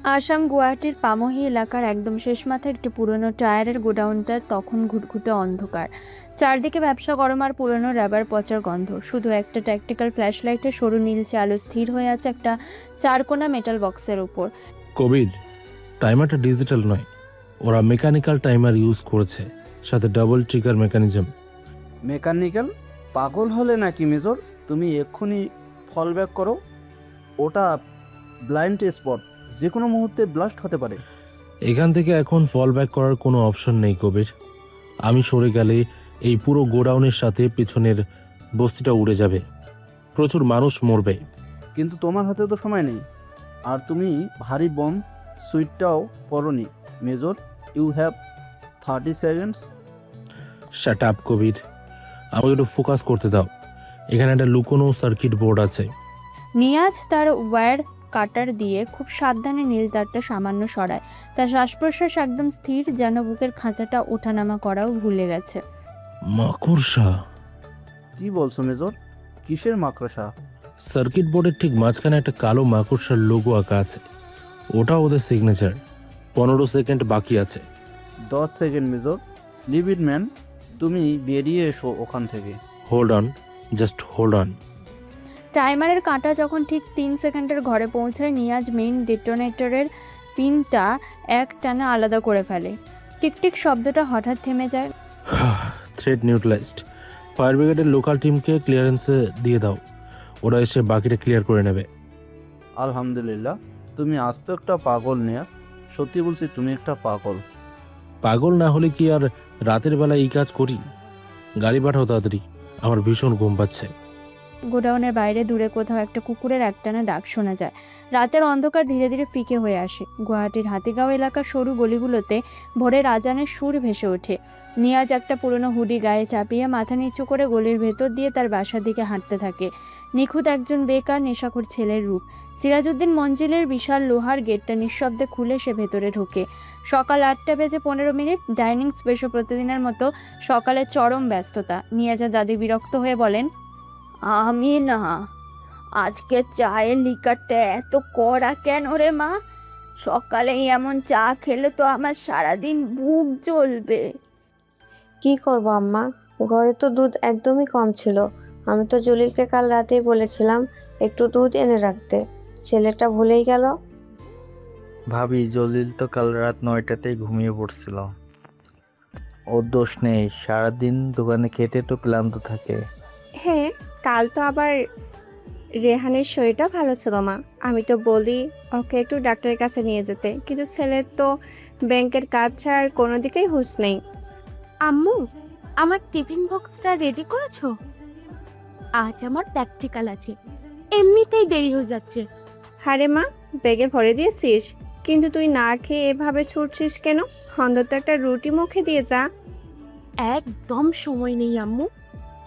আসাম গুয়াহাটির পামহি এলাকার একদম শেষ মাথায় একটি পুরনো টায়ারের গোডাউনটা তখন ঘুটঘুটে অন্ধকার। চারদিকে ব্যবসা গরম আর পুরনো রাবার পচার গন্ধ। শুধু একটা ট্যাকটিক্যাল ফ্ল্যাশ লাইটের সরু নীলচে আলো স্থির হয়ে আছে একটা চারকোনা মেটাল বক্সের উপর। কবির, টাইমারটা ডিজিটাল নয়, ওরা মেকানিক্যাল টাইমার ইউজ করেছে, সাথে ডাবল ট্রিগার মেকানিজম। মেকানিক্যাল? পাগল হলে নাকি মেজর? তুমি এক্ষুনি ফল ব্যাক করো। ওটা ব্লাইন্ড স্পট, যে কোনো মুহূর্তে ব্লাস্ট হতে পারে। এখান থেকে এখন ফল ব্যাক করার কোনো অপশন নেই কবির। আমি সরে গেলে এই পুরো গোডাউনের সাথে পিছনের বস্তিটা উড়ে যাবে, প্রচুর মানুষ মরবে। কিন্তু তোমার হাতে তো সময় নেই, আর তুমি ভারী বম সুইটটাও পরনি major. You have 30 seconds. Shut up Kabir, আমাকে একটু ফোকাস করতে দাও। এখানে একটা লুকোনো সার্কিট বোর্ড আছে। নিয়াজ তার ওয়্যার কাটার দিয়ে খুব সাবধানে নীল তারটা সামান্য সরায়। তার শ্বাস প্রশ্বাস একদম স্থির, যেন বুকের খাঁচাটা ওঠানামা করাও ভুলে গেছে। মাকড়সা? কি বলছো মেজর? কিসের মাকড়সা? সার্কিট বোর্ডের ঠিক মাঝখানে একটা কালো মাকড়সার লোগো আঁকা আছে, ওটা ওদের সিগনেচার। 15 সেকেন্ড বাকি আছে। 10 second major. Leave it man, তুমি বেরিয়ে এসো ওখান থেকে। Hold on, just hold on. টাইমারের কাঁটা যখন ঠিক 3 সেকেন্ডের ঘরে পৌঁছায়, নিয়াজ মেইন ডেটোনেটরের পিনটা এক টানা আলাদা করে ফেলে। টিকটিক শব্দটা হঠাৎ থেমে যায়। Thread neutralised. ফায়ার ব্রিগেডের লোকাল টিমকে ক্লিয়ারেন্সে দিয়ে দাও, ওরা এসে বাকিটা ক্লিয়ার করে নেবে। আলহামদুলিল্লাহ, তুমি আজ তো একটা পাগল নিয়াজ। সত্যি বলছি, তুমি একটা পাগল। পাগল না হলে কি আর রাতের বেলা এই কাজ করি? গাড়ি পাঠাও তাড়াতাড়ি, আমার ভীষণ ঘুম পাচ্ছে। গোডাউনের বাইরে দূরে কোথাও একটা কুকুরের একটানা ডাক শোনা যায়। রাতের অন্ধকার ধীরে ধীরে ফিকে হয়ে আসে। গুয়াহাটির হাতিগাঁও এলাকার সরু গলিগুলোতে ভোরের আজানের সুর ভেসে ওঠে। নিয়াজ একটা পুরনো হুডি গায়ে চাপিয়ে মাথা নিচু করে গলির ভেতর দিয়ে তার বাসার দিকে হাঁটতে থাকে। নিখুঁত একজন বেকার নেশাখোর ছেলের রূপ। সিরাজউদ্দিন মঞ্জিলের বিশাল লোহার গেটটা নিঃশব্দে খুলে সে ভেতরে ঢোকে। সকাল 8:15। ডাইনিং স্পেশে প্রতিদিনের মতো সকালে চরম ব্যস্ততা। নিয়াজের দাদি বিরক্ত হয়ে বলেন, আমি না, আজকে চায়ের লিকারটা এত কড়া কেন রে মা? সকালেই এমন চা খেলে তো আমার সারাদিন বুক জ্বলবে। কি করব আম্মা, ঘরে তো দুধ একদমই কম ছিল। আমি তো জলিলকে কাল রাতেই বলেছিলাম একটু দুধ এনে রাখতে, ছেলেটা ভুলেই গেল। ভাবি, জলিল তো কাল রাত 9টাতেই ঘুমিয়ে পড়ছিল। ওর দোষ নেই, সারাদিন দোকানে খেতে তো ক্লান্ত থাকে। হ্যাঁ, কাল তো আবার রেহানের শরীরটা ভালো ছিল না। আমি তো বলি ওকে একটু ডাক্তারের কাছে নিয়ে যেতে, কিন্তু ছেলের তো ব্যাংকের কাজ ছাড়া আর কোনো দিকেই হুঁশ নেই। আম্মু, আমার টিফিন বক্সটা রেডি করেছো? আজ আমার প্র্যাকটিক্যাল আছে, এমনিতেই দেরি হয়ে যাচ্ছে। আরে মা, ব্যাগে ভরে দিয়েছিস? কিন্তু তুই না খেয়ে এভাবে ছুটছিস কেন? অন্তত একটা রুটি মুখে দিয়ে যা। একদম সময় নেই আম্মু,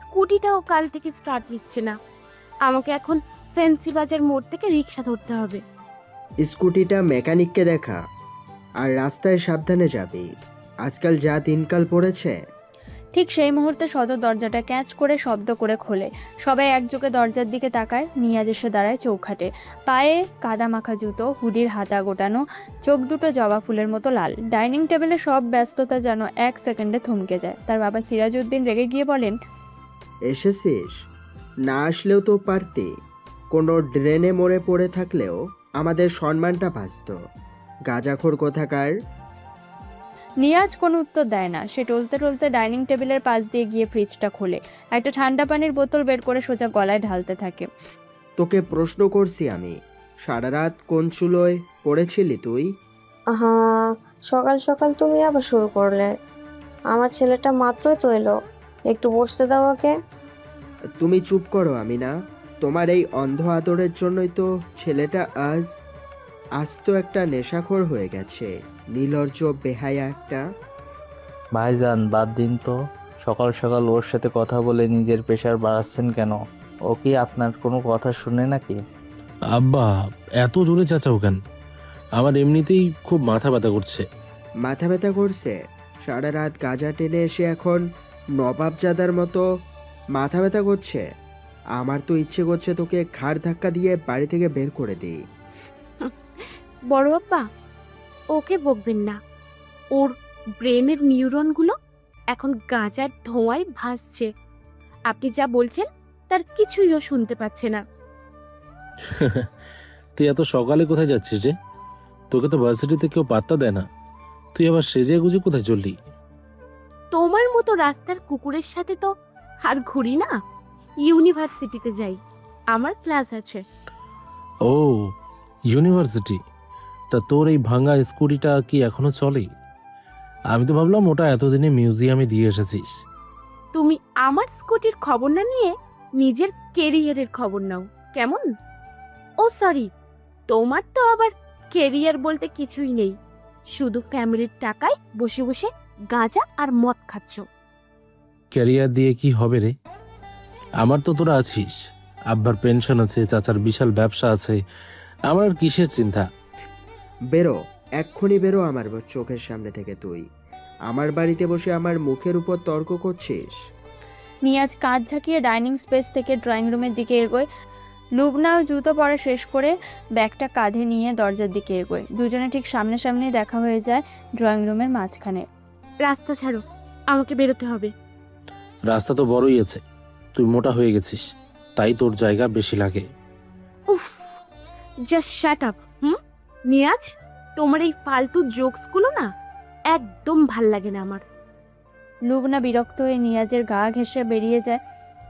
স্কুটিটাও কাল থেকে স্টার্ট নিচ্ছে না। আমাকে এখন ফ্যান্সি বাজার মোড় থেকে রিক্সা ধরতে হবে। স্কুটিটা মেকানিককে দেখা, আর রাস্তায় সাবধানে যাবি, আজকাল যা দিনকাল পড়েছে। ঠিক সেই মুহূর্তে সদর দরজাটা ক্যাচ করে শব্দ করে খোলে। সবাই একযোগে দরজার দিকে তাকায়। নিয়াজ এসে দাঁড়ায় চৌখাটে। পায়ে কাদা মাখা জুতো, হুডির হাতা গোটানো, চোখ দুটো জবা ফুলের মতো লাল। ডাইনিং টেবিলে সব ব্যস্ততা যেন 1 সেকেন্ডে থমকে যায়। তার বাবা সিরাজউদ্দিন রেগে গিয়ে বলেন, এসেছিস? না আসলেও তো পারতি। কোনো ড্রেনে মরে পড়ে থাকলেও আমাদের সম্মানটা বাঁচত। গাঁজাখোর কোথাকার। নিয়াজ কোনো উত্তর দেয় না। সে টলতে টলতে ডাইনিং টেবিলের পাশ দিয়ে গিয়ে ফ্রিজটা খোলে। একটা ঠান্ডা পানির বোতল বের করে সোজা গলায় ঢালতে থাকে। তোকে প্রশ্ন করছি আমি, সারা রাত কোন চুলোয় পড়েছিলি তুই? হ্যাঁ, সকাল সকাল তুমি আবার শুরু করলে। আমার ছেলেটা মাত্রই তো এলো, একটু বসতে দাও ওকে। তুমি চুপ করো আমি না। তোমার এই অন্ধ আদরের জন্যই তো ছেলেটা আজ আজ তো একটা নেশাখোর হয়ে গেছে, নির্লজ্জ বেহায়া একটা। ভাইজান, বাদ দিন তো। সকাল সকাল ওর সাথে কথা বলে নিজের প্রেশার বাড়াচ্ছেন কেন? ও কি আপনার কোনো কথা শুনে নাকি? আব্বা, এত জোরে চাচাও কেন? আমার এমনিতেই খুব মাথা ব্যথা করছে। মাথা ব্যথা করছে? সারা রাত গাঁজা টেনে এসে এখন নবাবজাদার মতো মাথা ব্যথা করছে? আমার তো ইচ্ছে করছে তোকে ঘাড় ধাক্কা দিয়ে বাড়ি থেকে বের করে দিই। বড় আব্বা, ওকে বকবেন না। ওর ব্রেনের নিউরনগুলো এখন গাঁজার ধোঁয়ায় ভাসছে। আপনি যা বলছেন তার কিছুই ও শুনতে পাচ্ছে না। তুই এত সকালে কোথায় যাচ্ছিস রে? তোকে তো ভার্সিটিতে কেউ পাত্তা দেয় না, তুই আবার সেজে গুজে কোথায় চললি? তোমার মতো রাস্তার কুকুরের সাথে তো আর ঘুরি না, ইউনিভার্সিটিতে যাই, আমার ক্লাস আছে। ও, ইউনিভার্সিটি? তা তোর এই ভাঙা স্কুটিটা কি এখনো চলে? আমি তো ভাবলাম ওটা এতদিনে মিউজিয়ামে দিয়ে এসেছিস। তুমি আমার স্কুটির খবর না নিয়ে নিজের কেরিয়ারের খবর নাও, কেমন? ও সরি, তোমার তো আবার কেরিয়ার বলতে কিছুই নেই, শুধু ফ্যামিলির টাকায় বসে বসে গাঁজা আর মদ খাচ্ছ। ক্যারিয়ার দিয়ে কি হবে রে? আমার তো তোরা আছিস, আব্বার পেনশন আছে, চাচার বিশাল ব্যবসা আছে, আমার আর কিসের চিন্তা? বেরো, এক্ষুনি বেরো আমার চোখের সামনে থেকে তুই। আমার বাড়িতে বসে আমার মুখের উপর তর্ক করছিস? নিয়াজ কাঁধ ঝাঁকিয়ে ডাইনিং স্পেস থেকে ড্রয়িং রুমের দিকে এগোয়। লুবনাও জুতো পরা শেষ করে ব্যাগটা কাঁধে নিয়ে দরজার দিকে এগোয়। দুজনে ঠিক সামনাসামনি দেখা হয়ে যায় ড্রয়িং রুমের মাঝখানে। রাস্তা ছাড়ো, আমাকে বেরোতে হবে। রাস্তা তো বড়ই আছে, তুই মোটা হয়ে গেছিস, তাই তোর জায়গা বেশি লাগে। উফ, জাস্ট শাট আপ। নিয়াজ, তোমার এই ফালতু জোকসগুলো না একদম ভাল লাগে না আমার। লুবনা বিরক্ত হয়ে নিয়াজের গা ঘেঁষে বেরিয়ে যায়।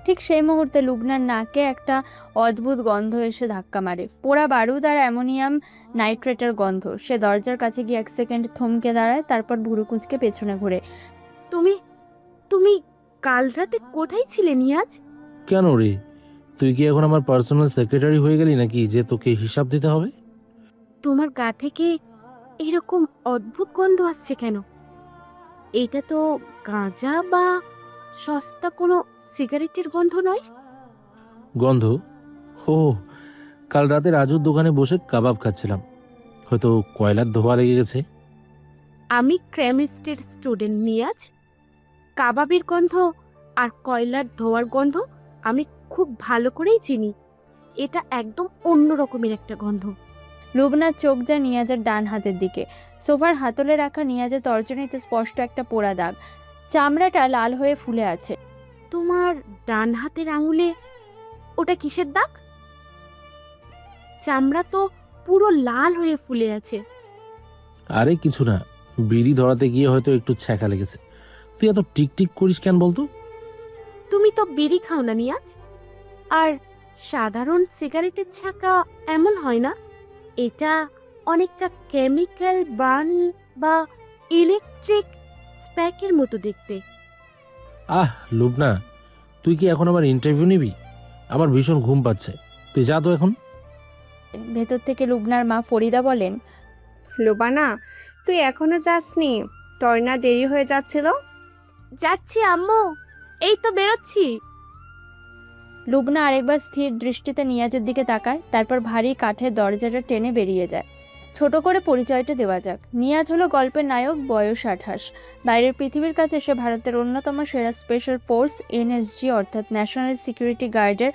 ঠিক সেই মুহূর্তে লুবনার নাকে একটা অদ্ভুত গন্ধ এসে ধাক্কা মারে, পোড়া বারুদ আর অ্যামোনিয়াম নাইট্রেটের গন্ধ। সে দরজার কাছে গিয়ে 1 সেকেন্ড থমকে দাঁড়ায়, তারপর ভুরু কুঁচকে পেছনে ঘুরে। তুমি তুমি কাল রাতে কোথায় ছিলে নিয়াজ? কেন রে, তুই কি এখন আমার পার্সোনাল সেক্রেটারি হয়ে গেলি নাকি যে তোকে হিসাব দিতে হবে? তোমার গা থেকে এরকম অদ্ভুত গন্ধ আসছে কেন? এটা তো গাঁজা বা সস্তা কোনো সিগারেটের গন্ধ নয়। গন্ধ? ও, কাল রাতে রাজুর দোকানে বসে কাবাব খাচ্ছিলাম, হয়তো কয়লার ধোয়া লেগে গেছে। আমি কেমিস্ট্রির স্টুডেন্ট নিয়াজ, কাবাবের গন্ধ আর কয়লার ধোয়ার গন্ধ আমি খুব ভালো করেই চিনি। এটা একদম অন্য রকমের একটা গন্ধ। লুবনার চোখ যায় নিয়াজের ডান হাতের দিকে। সোফার হাতলে রাখা নিয়াজের তর্জনীতে স্পষ্ট একটা পোড়া দাগ, চামড়াটা লাল হয়ে ফুলে আছে। তোমার ডান হাতের আঙুলে ওটা কিসের দাগ? চামড়া তো পুরো লাল হয়ে ফুলে আছে। আরে কিছু না, বিড়ি ধরাতে গিয়ে হয়তো একটু ছ্যাঁকা লেগেছে। তুই এত টিকটিক করিস কেন বলতো? তুমি তো বিড়ি খাও না নিয়াজ, আর সাধারণ সিগারেটের ছাকা এমন হয় না। এটা অনেকটা কেমিক্যাল বার্ন বা ইলেকট্রিক স্প্যাকের মতো দেখতে। আহ লুবনা, তুই কি এখন আমার ইন্টারভিউ নিবি? আমার ভীষণ ঘুম পাচ্ছে, তুই যা তো এখন। ভেতর থেকে লুবনার মা ফরিদা বলেন, লুবানা, তুই এখনো যাসনি? তোর না দেরি হয়ে যাচ্ছিল? যাচ্ছি আম্মু, এই তো বেরোচ্ছি। লুবনা আরেকবার স্থির দৃষ্টিতে নিয়াজের দিকে তাকায়, তারপর ভারী কাঠের দরজাটা টেনে বেরিয়ে যায়। ছোট করে পরিচয়টা দেওয়া যাক। নিয়াজ হলো গল্পের নায়ক, বয়স 28। বাইরের পৃথিবীর কাছে সে ভারতের অন্যতম সেরা স্পেশাল ফোর্স এনএসজি অর্থাৎ ন্যাশনাল সিকিউরিটি গার্ডের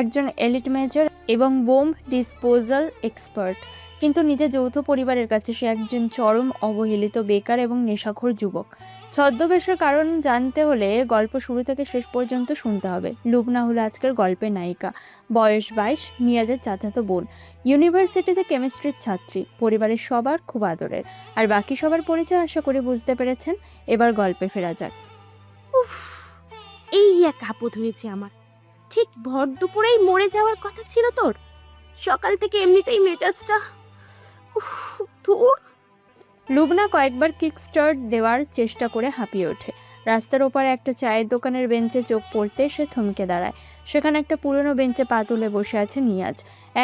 একজন এলিট মেজর এবং বোম ডিসপোজাল এক্সপার্ট। কিন্তু নিজের যৌথ পরিবারের কাছে সে একজন চরম অবহেলিত, বেকার এবং নেশাখোর যুবক। ছদ্মবেশের কারণ জানতে হলে গল্প শুরু থেকে শেষ পর্যন্ত শুনতে হবে। লুবনা হলো আজকের গল্পের নায়িকা, বয়স 22, নিয়াজের চাচাতো বোন, ইউনিভার্সিটিতে কেমিস্ট্রির ছাত্রী, পরিবারের সবার খুব আদরের। আর বাকি সবার পরিচয় আশা করে বুঝতে পেরেছেন। এবার গল্পে ফেরা যাক। উফ, এই এক আপদ হয়েছে আমার। ঠিক ভর দুপুরেই মরে যাওয়ার কথা ছিল তোর। সকাল থেকে এমনিতেই মেজাজটা উফ ধুর। লুবনা কয়েকবার কিক স্টার্ট দেওয়ার চেষ্টা করে হাঁপিয়ে ওঠে। রাস্তার ওপারে একটা চায়ের দোকানের বেঞ্চে চোখ পড়তে সে থমকে দাঁড়ায়। সেখানে একটা পুরনো বেঞ্চে পা তুলে বসে আছে নিয়াজ,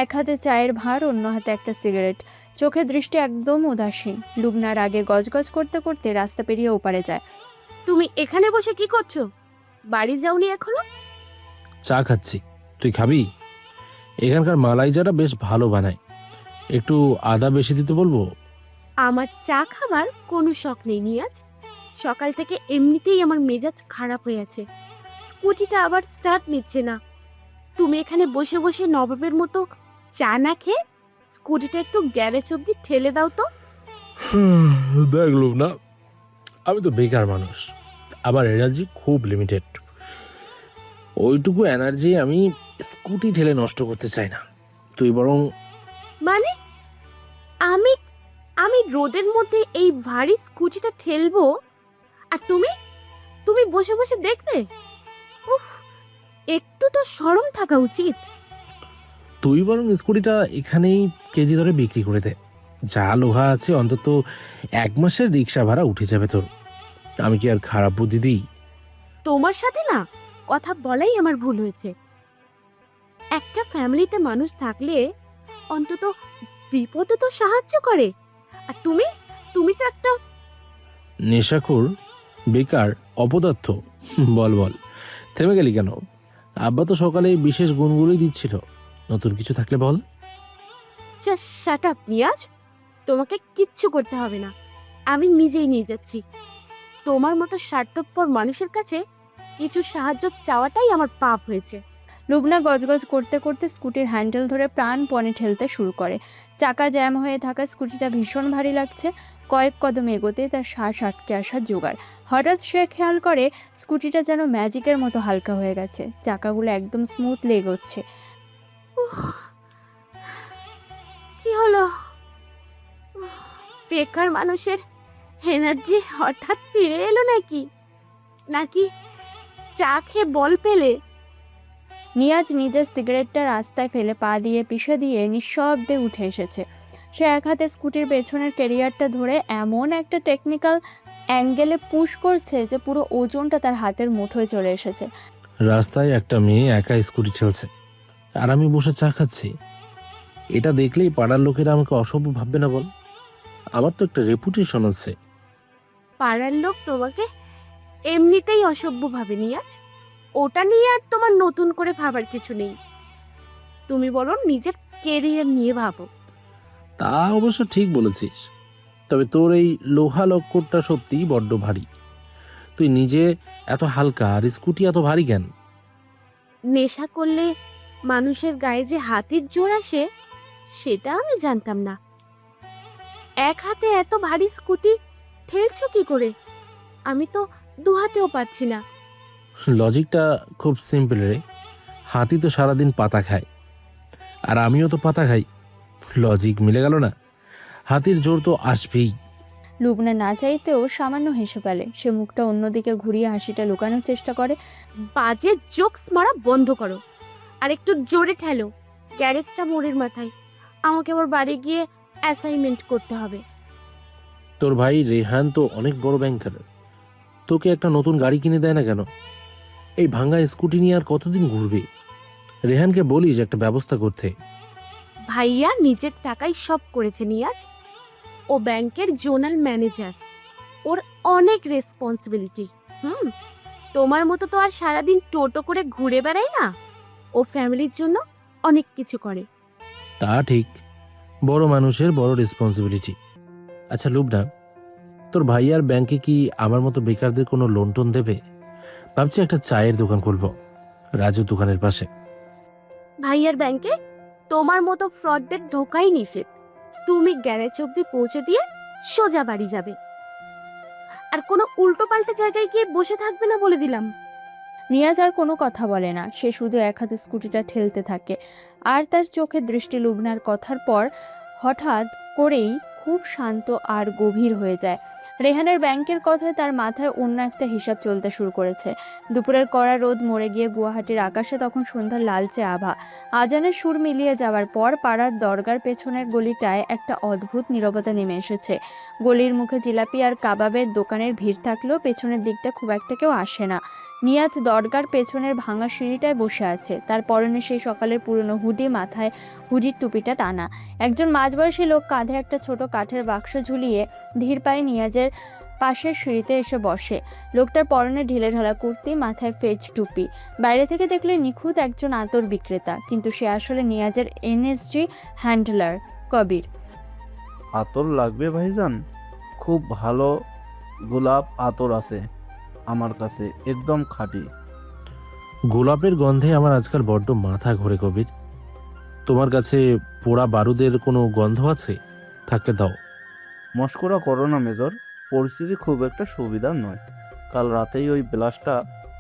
এক হাতে চায়ের ভাঁড়, অন্য হাতে একটা সিগারেট। চোখের দৃষ্টি একদম উদাসীন। লুবনার আগে গজগজ করতে করতে রাস্তা পেরিয়ে ওপারে যায়। তুমি এখানে বসে কি করছো? বাড়ি যাওনি এখনো? চা খাচ্ছি, তুই খাবি? এখানকার মালাইজাটা বেশ ভালো বানায়, একটু আদা বেশি দিতে বলবো? আমার চা খাবার কোনো শখ নেই নিয়াজ। সকাল থেকে এমনিতেই আমার মেজাজ খারাপ হয়ে আছে। স্কুটিটা আবার স্টার্ট নিচ্ছে না। তুমি এখানে বসে বসে নবাবের মতো চা না খেয়ে স্কুটিটা একটু গ্যারেজ অব্দি ঠেলে দাও তো। দেখলো না, আমি তো বেকার মানুষ, আমার এনার্জি খুব লিমিটেড। ওইটুকু এনার্জি আমি স্কুটি ঠেলে নষ্ট করতে চাই না। তুই বরং মানে আমি আমি রোদের মধ্যে এই ভারী স্কুটিটা ঠেলবো আর তুমি তুমি বসে বসে দেখবে? উফ, একটু তো শরম থাকা উচিত। স্কুটিটা এখানেই কেজি ধরে বিক্রি করে দে। যা লোহা আছে অন্তত 1 মাসের রিক্সা ভাড়া উঠে যাবে তোর। আমি কি আর খারাপ বুদ্ধি দিই? তোমার সাথে না কথা বলাই আমার ভুল হয়েছে। একটা ফ্যামিলিতে মানুষ থাকলে অন্তত বিপদে তো সাহায্য করে। আর তুমি তুমি তো একটা নেশাখোর, বেকার, অপদার্থ। বল বল, থেমে গেলি কেন? আব্বা তো সকালে বিশেষ গুণগুলোই দিচ্ছিল, নতুন কিছু থাকলে বল। জাস্ট শাট আপ নিয়াজ, তোমাকে কিচ্ছু করতে হবে না, আমি নিজেই নিয়ে যাচ্ছি। তোমার মতো স্বার্থপর মানুষের কাছে কিছু সাহায্য চাওয়াটাই আমার পাপ হয়েছে। লুবনা গজগজ করতে করতে স্কুটির হ্যান্ডেল ধরে প্রাণপণে ঠেলতে শুরু করে। চাকা জ্যাম হয়ে থাকা স্কুটিটা ভীষণ ভারী লাগছে। কয়েক কদম এগোতে তার শ্বাস আটকে আসার জোগাড়। হঠাৎ সে খেয়াল করে স্কুটিটা যেন ম্যাজিকের মতো হালকা হয়ে গেছে, চাকাগুলো একদম স্মুথলি এগোচ্ছে। উফ, কি হলো? বেকার মানুষের এনার্জি হঠাৎ ফিরে এলো নাকি নাকি চা খেয়ে বল পেলে? নিয়াজ নিজের সিগারেটটা রাস্তায় ফেলে পা দিয়ে পিষে দিয়ে নিঃশব্দে উঠে এসেছে। সে এক হাতে স্কুটির পেছনের ক্যারিয়ারটা ধরে এমন একটা টেকনিক্যাল অ্যাঙ্গেলে পুশ করছে যে পুরো ওজনটা তার হাতের মুঠোয় চলে এসেছে। রাস্তায় একটা মেয়ে একা স্কুটি ঠেলছে আর আমি বসে চা খাচ্ছি। এটা দেখলেই পাড়ার লোকেরা আমাকে অসভ্য ভাববে না বল? আমার তো একটা রেপুটেশন আছে। পাড়ার লোক তোমাকে এমনিতেই অসভ্য ভাবে নিয়াজ, ওটা নিয়ে আর তোমার নতুন করে ভাবার কিছু নেই। তুমি বরং নিজের কেরিয়ার নিয়ে ভাবো। তা অবশ্য ঠিক বলেছিস, তবে তোর এই লোহা লক্করটা সত্যিই বড্ড ভারী। তুই নিজে এত হালকা আর স্কুটি এত ভারী কেন? নেশা করলে মানুষের গায়ে যে হাতির জোর আসে সেটা আমি জানতাম না। এক হাতে এত ভারী স্কুটি ঠেলছো কি করে? আমি তো 2 হাতেও পারছি না। লজিকটা খুব সিম্পল রে। হাতি তো সারাদিন পাতা খায়, আর আমিও তো পাতা খাই। লজিক মিলে গেল না? হাতির জোর তো আসবেই। লুবনা না চাইতেও সামান্য হেসে ফেলে। সে মুখটা অন্যদিকে ঘুরিয়ে হাসিটা লুকানোর চেষ্টা করে। বাজে জোকস মারা বন্ধ করো আর একটু জোরে ঠেলো। গ্যারেজটা মোড়ের মাথায়, আমাকে আবার বাড়ি গিয়ে অ্যাসাইনমেন্ট করতে হবে। তোর ভাই রেহান তো অনেক বড় ব্যাংকার, তোকে একটা নতুন গাড়ি কিনে দেয় না কেন? এই ভাঙা স্কুটি নিয়ে আর কতদিন ঘুরবে? রেহানকে বলিস একটা ব্যবস্থা করতে। ভাইয়া নিজের টাকায় সব করেছে নিয়াজ। ও ব্যাংকের জোনাল ম্যানেজার, ওর অনেক রেসপন্সিবিলিটি। তোমার মতো তো আর সারাদিন টোটো করে ঘুরে বেড়ায় না। ও ফ্যামিলির জন্য অনেক কিছু করে। তা ঠিক, বড় মানুষের বড় রেসপন্সিবিলিটি। আচ্ছা লুবনা, তোর ভাই আর ব্যাংকে কি আমার মতো বেকারদের কোনো লোন টোন দেবে? ভাবছি একটা চায়ের দোকান খুলবো রাজু দোকানের পাশে। ভাইয়ার ব্যাংকে তোমার মতো ফ্রডদের ঢোকাই নিষেধ। তুমি গ্যারেজ অব্দি পৌঁছে দিয়ে সোজা বাড়ি যাবে, আর কোনো উল্টো পাল্টা জায়গায় গিয়ে বসে থাকবে না বলে দিলাম। নিয়াজ আর কোনো কথা বলে না, সে শুধু এক হাতে স্কুটিটা ঠেলতে থাকে। আর তার চোখের দৃষ্টি লুবনার কথার পর হঠাৎ করেই খুব শান্ত আর গভীর হয়ে যায়। রেহানের ব্যাংকের কথায় তার মাথায় অন্য একটা হিসাব চলতে শুরু করেছে। দুপুরের কড়া রোদ মরে গিয়ে গুয়াহাটির আকাশে তখন সন্ধ্যার লালচে আভা। আজানের সুর মিলিয়ে যাওয়ার পর পাড়ার দরগার পেছনের গলিটায় একটা অদ্ভুত নীরবতা নেমে এসেছে। গলির মুখে জিলাপি আর কাবাবের দোকানের ভিড় থাকলেও পেছনের দিকটা খুব একটা কেউ আসে না। নিয়াজ দরগার পেছনের ভাঙা সিঁড়িটায় বসে আছে, তার পরনে সেই সকালের পুরনো হুডি, মাথায় হুডির টুপিটা টানা। একজন মাঝবয়সী লোক কাঁধে একটা ছোট কাঠের বাক্স ঝুলিয়ে ধীর পায়ে নিয়াজের পাশের সিঁড়িতে এসে বসে। লোকটার পরনে ঢিলেঢালা কুর্তি, মাথায় ফেজ টুপি। বাইরে থেকে দেখলে নিখুঁত একজন আতর বিক্রেতা, কিন্তু সে আসলে নিয়াজের এনএসজি হ্যান্ডলার কবির। আতর লাগবে ভাইজান? খুব ভালো গোলাপ আতর আছে আমার কাছে, একদম খাঁটি। গোলাপের গন্ধে আমার আজকাল বড্ড মাথা ঘোরে কবির। তোমার কাছে পোড়া বারুদের কোনো গন্ধ আছে? থাকলে দাও। মস্করা করো না মেজর, পরিস্থিতি খুব একটা সুবিধার নয়। কাল রাতেই ওই ব্লাস্টটা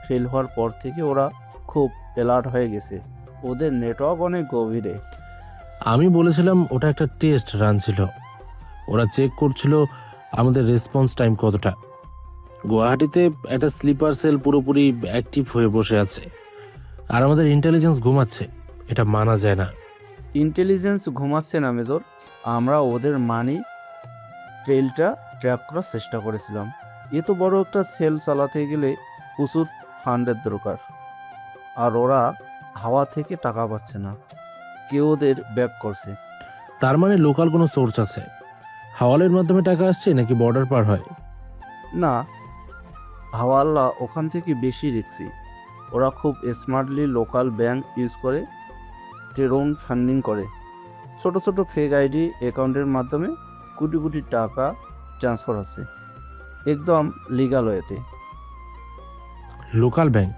ফেল হওয়ার পর থেকে ওরা খুব অ্যালার্ট হয়ে গেছে। ওদের নেটওয়ার্ক অনেক গভীরে। আমি বলেছিলাম ওটা একটা টেস্ট রান ছিল। ওরা চেক করছিল আমাদের রেসপন্স টাইম কতটা। গুয়াহাটিতে একটা স্লিপার সেল পুরোপুরি অ্যাক্টিভ হয়ে বসে আছে, আর আমাদের ইন্টেলিজেন্স ঘুমাচ্ছে। এটা মানা যায় না। ইন্টেলিজেন্স ঘুমাচ্ছে না মেজর, আমরা ওদের মানি ট্রেলটা ট্র্যাক করার চেষ্টা করেছিলাম। এত বড় একটা সেল চালাতে গেলে প্রচুর ফান্ডের দরকার, আর ওরা হাওয়া থেকে টাকা পাচ্ছে না। কেউ ওদের ব্যাক করছে। তার মানে লোকাল কোনো সোর্স আছে? হাওয়ালের মাধ্যমে টাকা আসছে নাকি বর্ডার পার হয়? না, হাওয়াল্লা ওখান থেকে বেশি রিক্সি। ওরা খুব স্মার্টলি লোকাল ব্যাংক ইউজ করে টেরোন ফান্ডিং করে। ছোট ছোট ফেক আইডি অ্যাকাউন্টের মাধ্যমে কোটি কোটি টাকা ট্রান্সফার আছে, একদম লিগাল ওয়েতে। Local bank?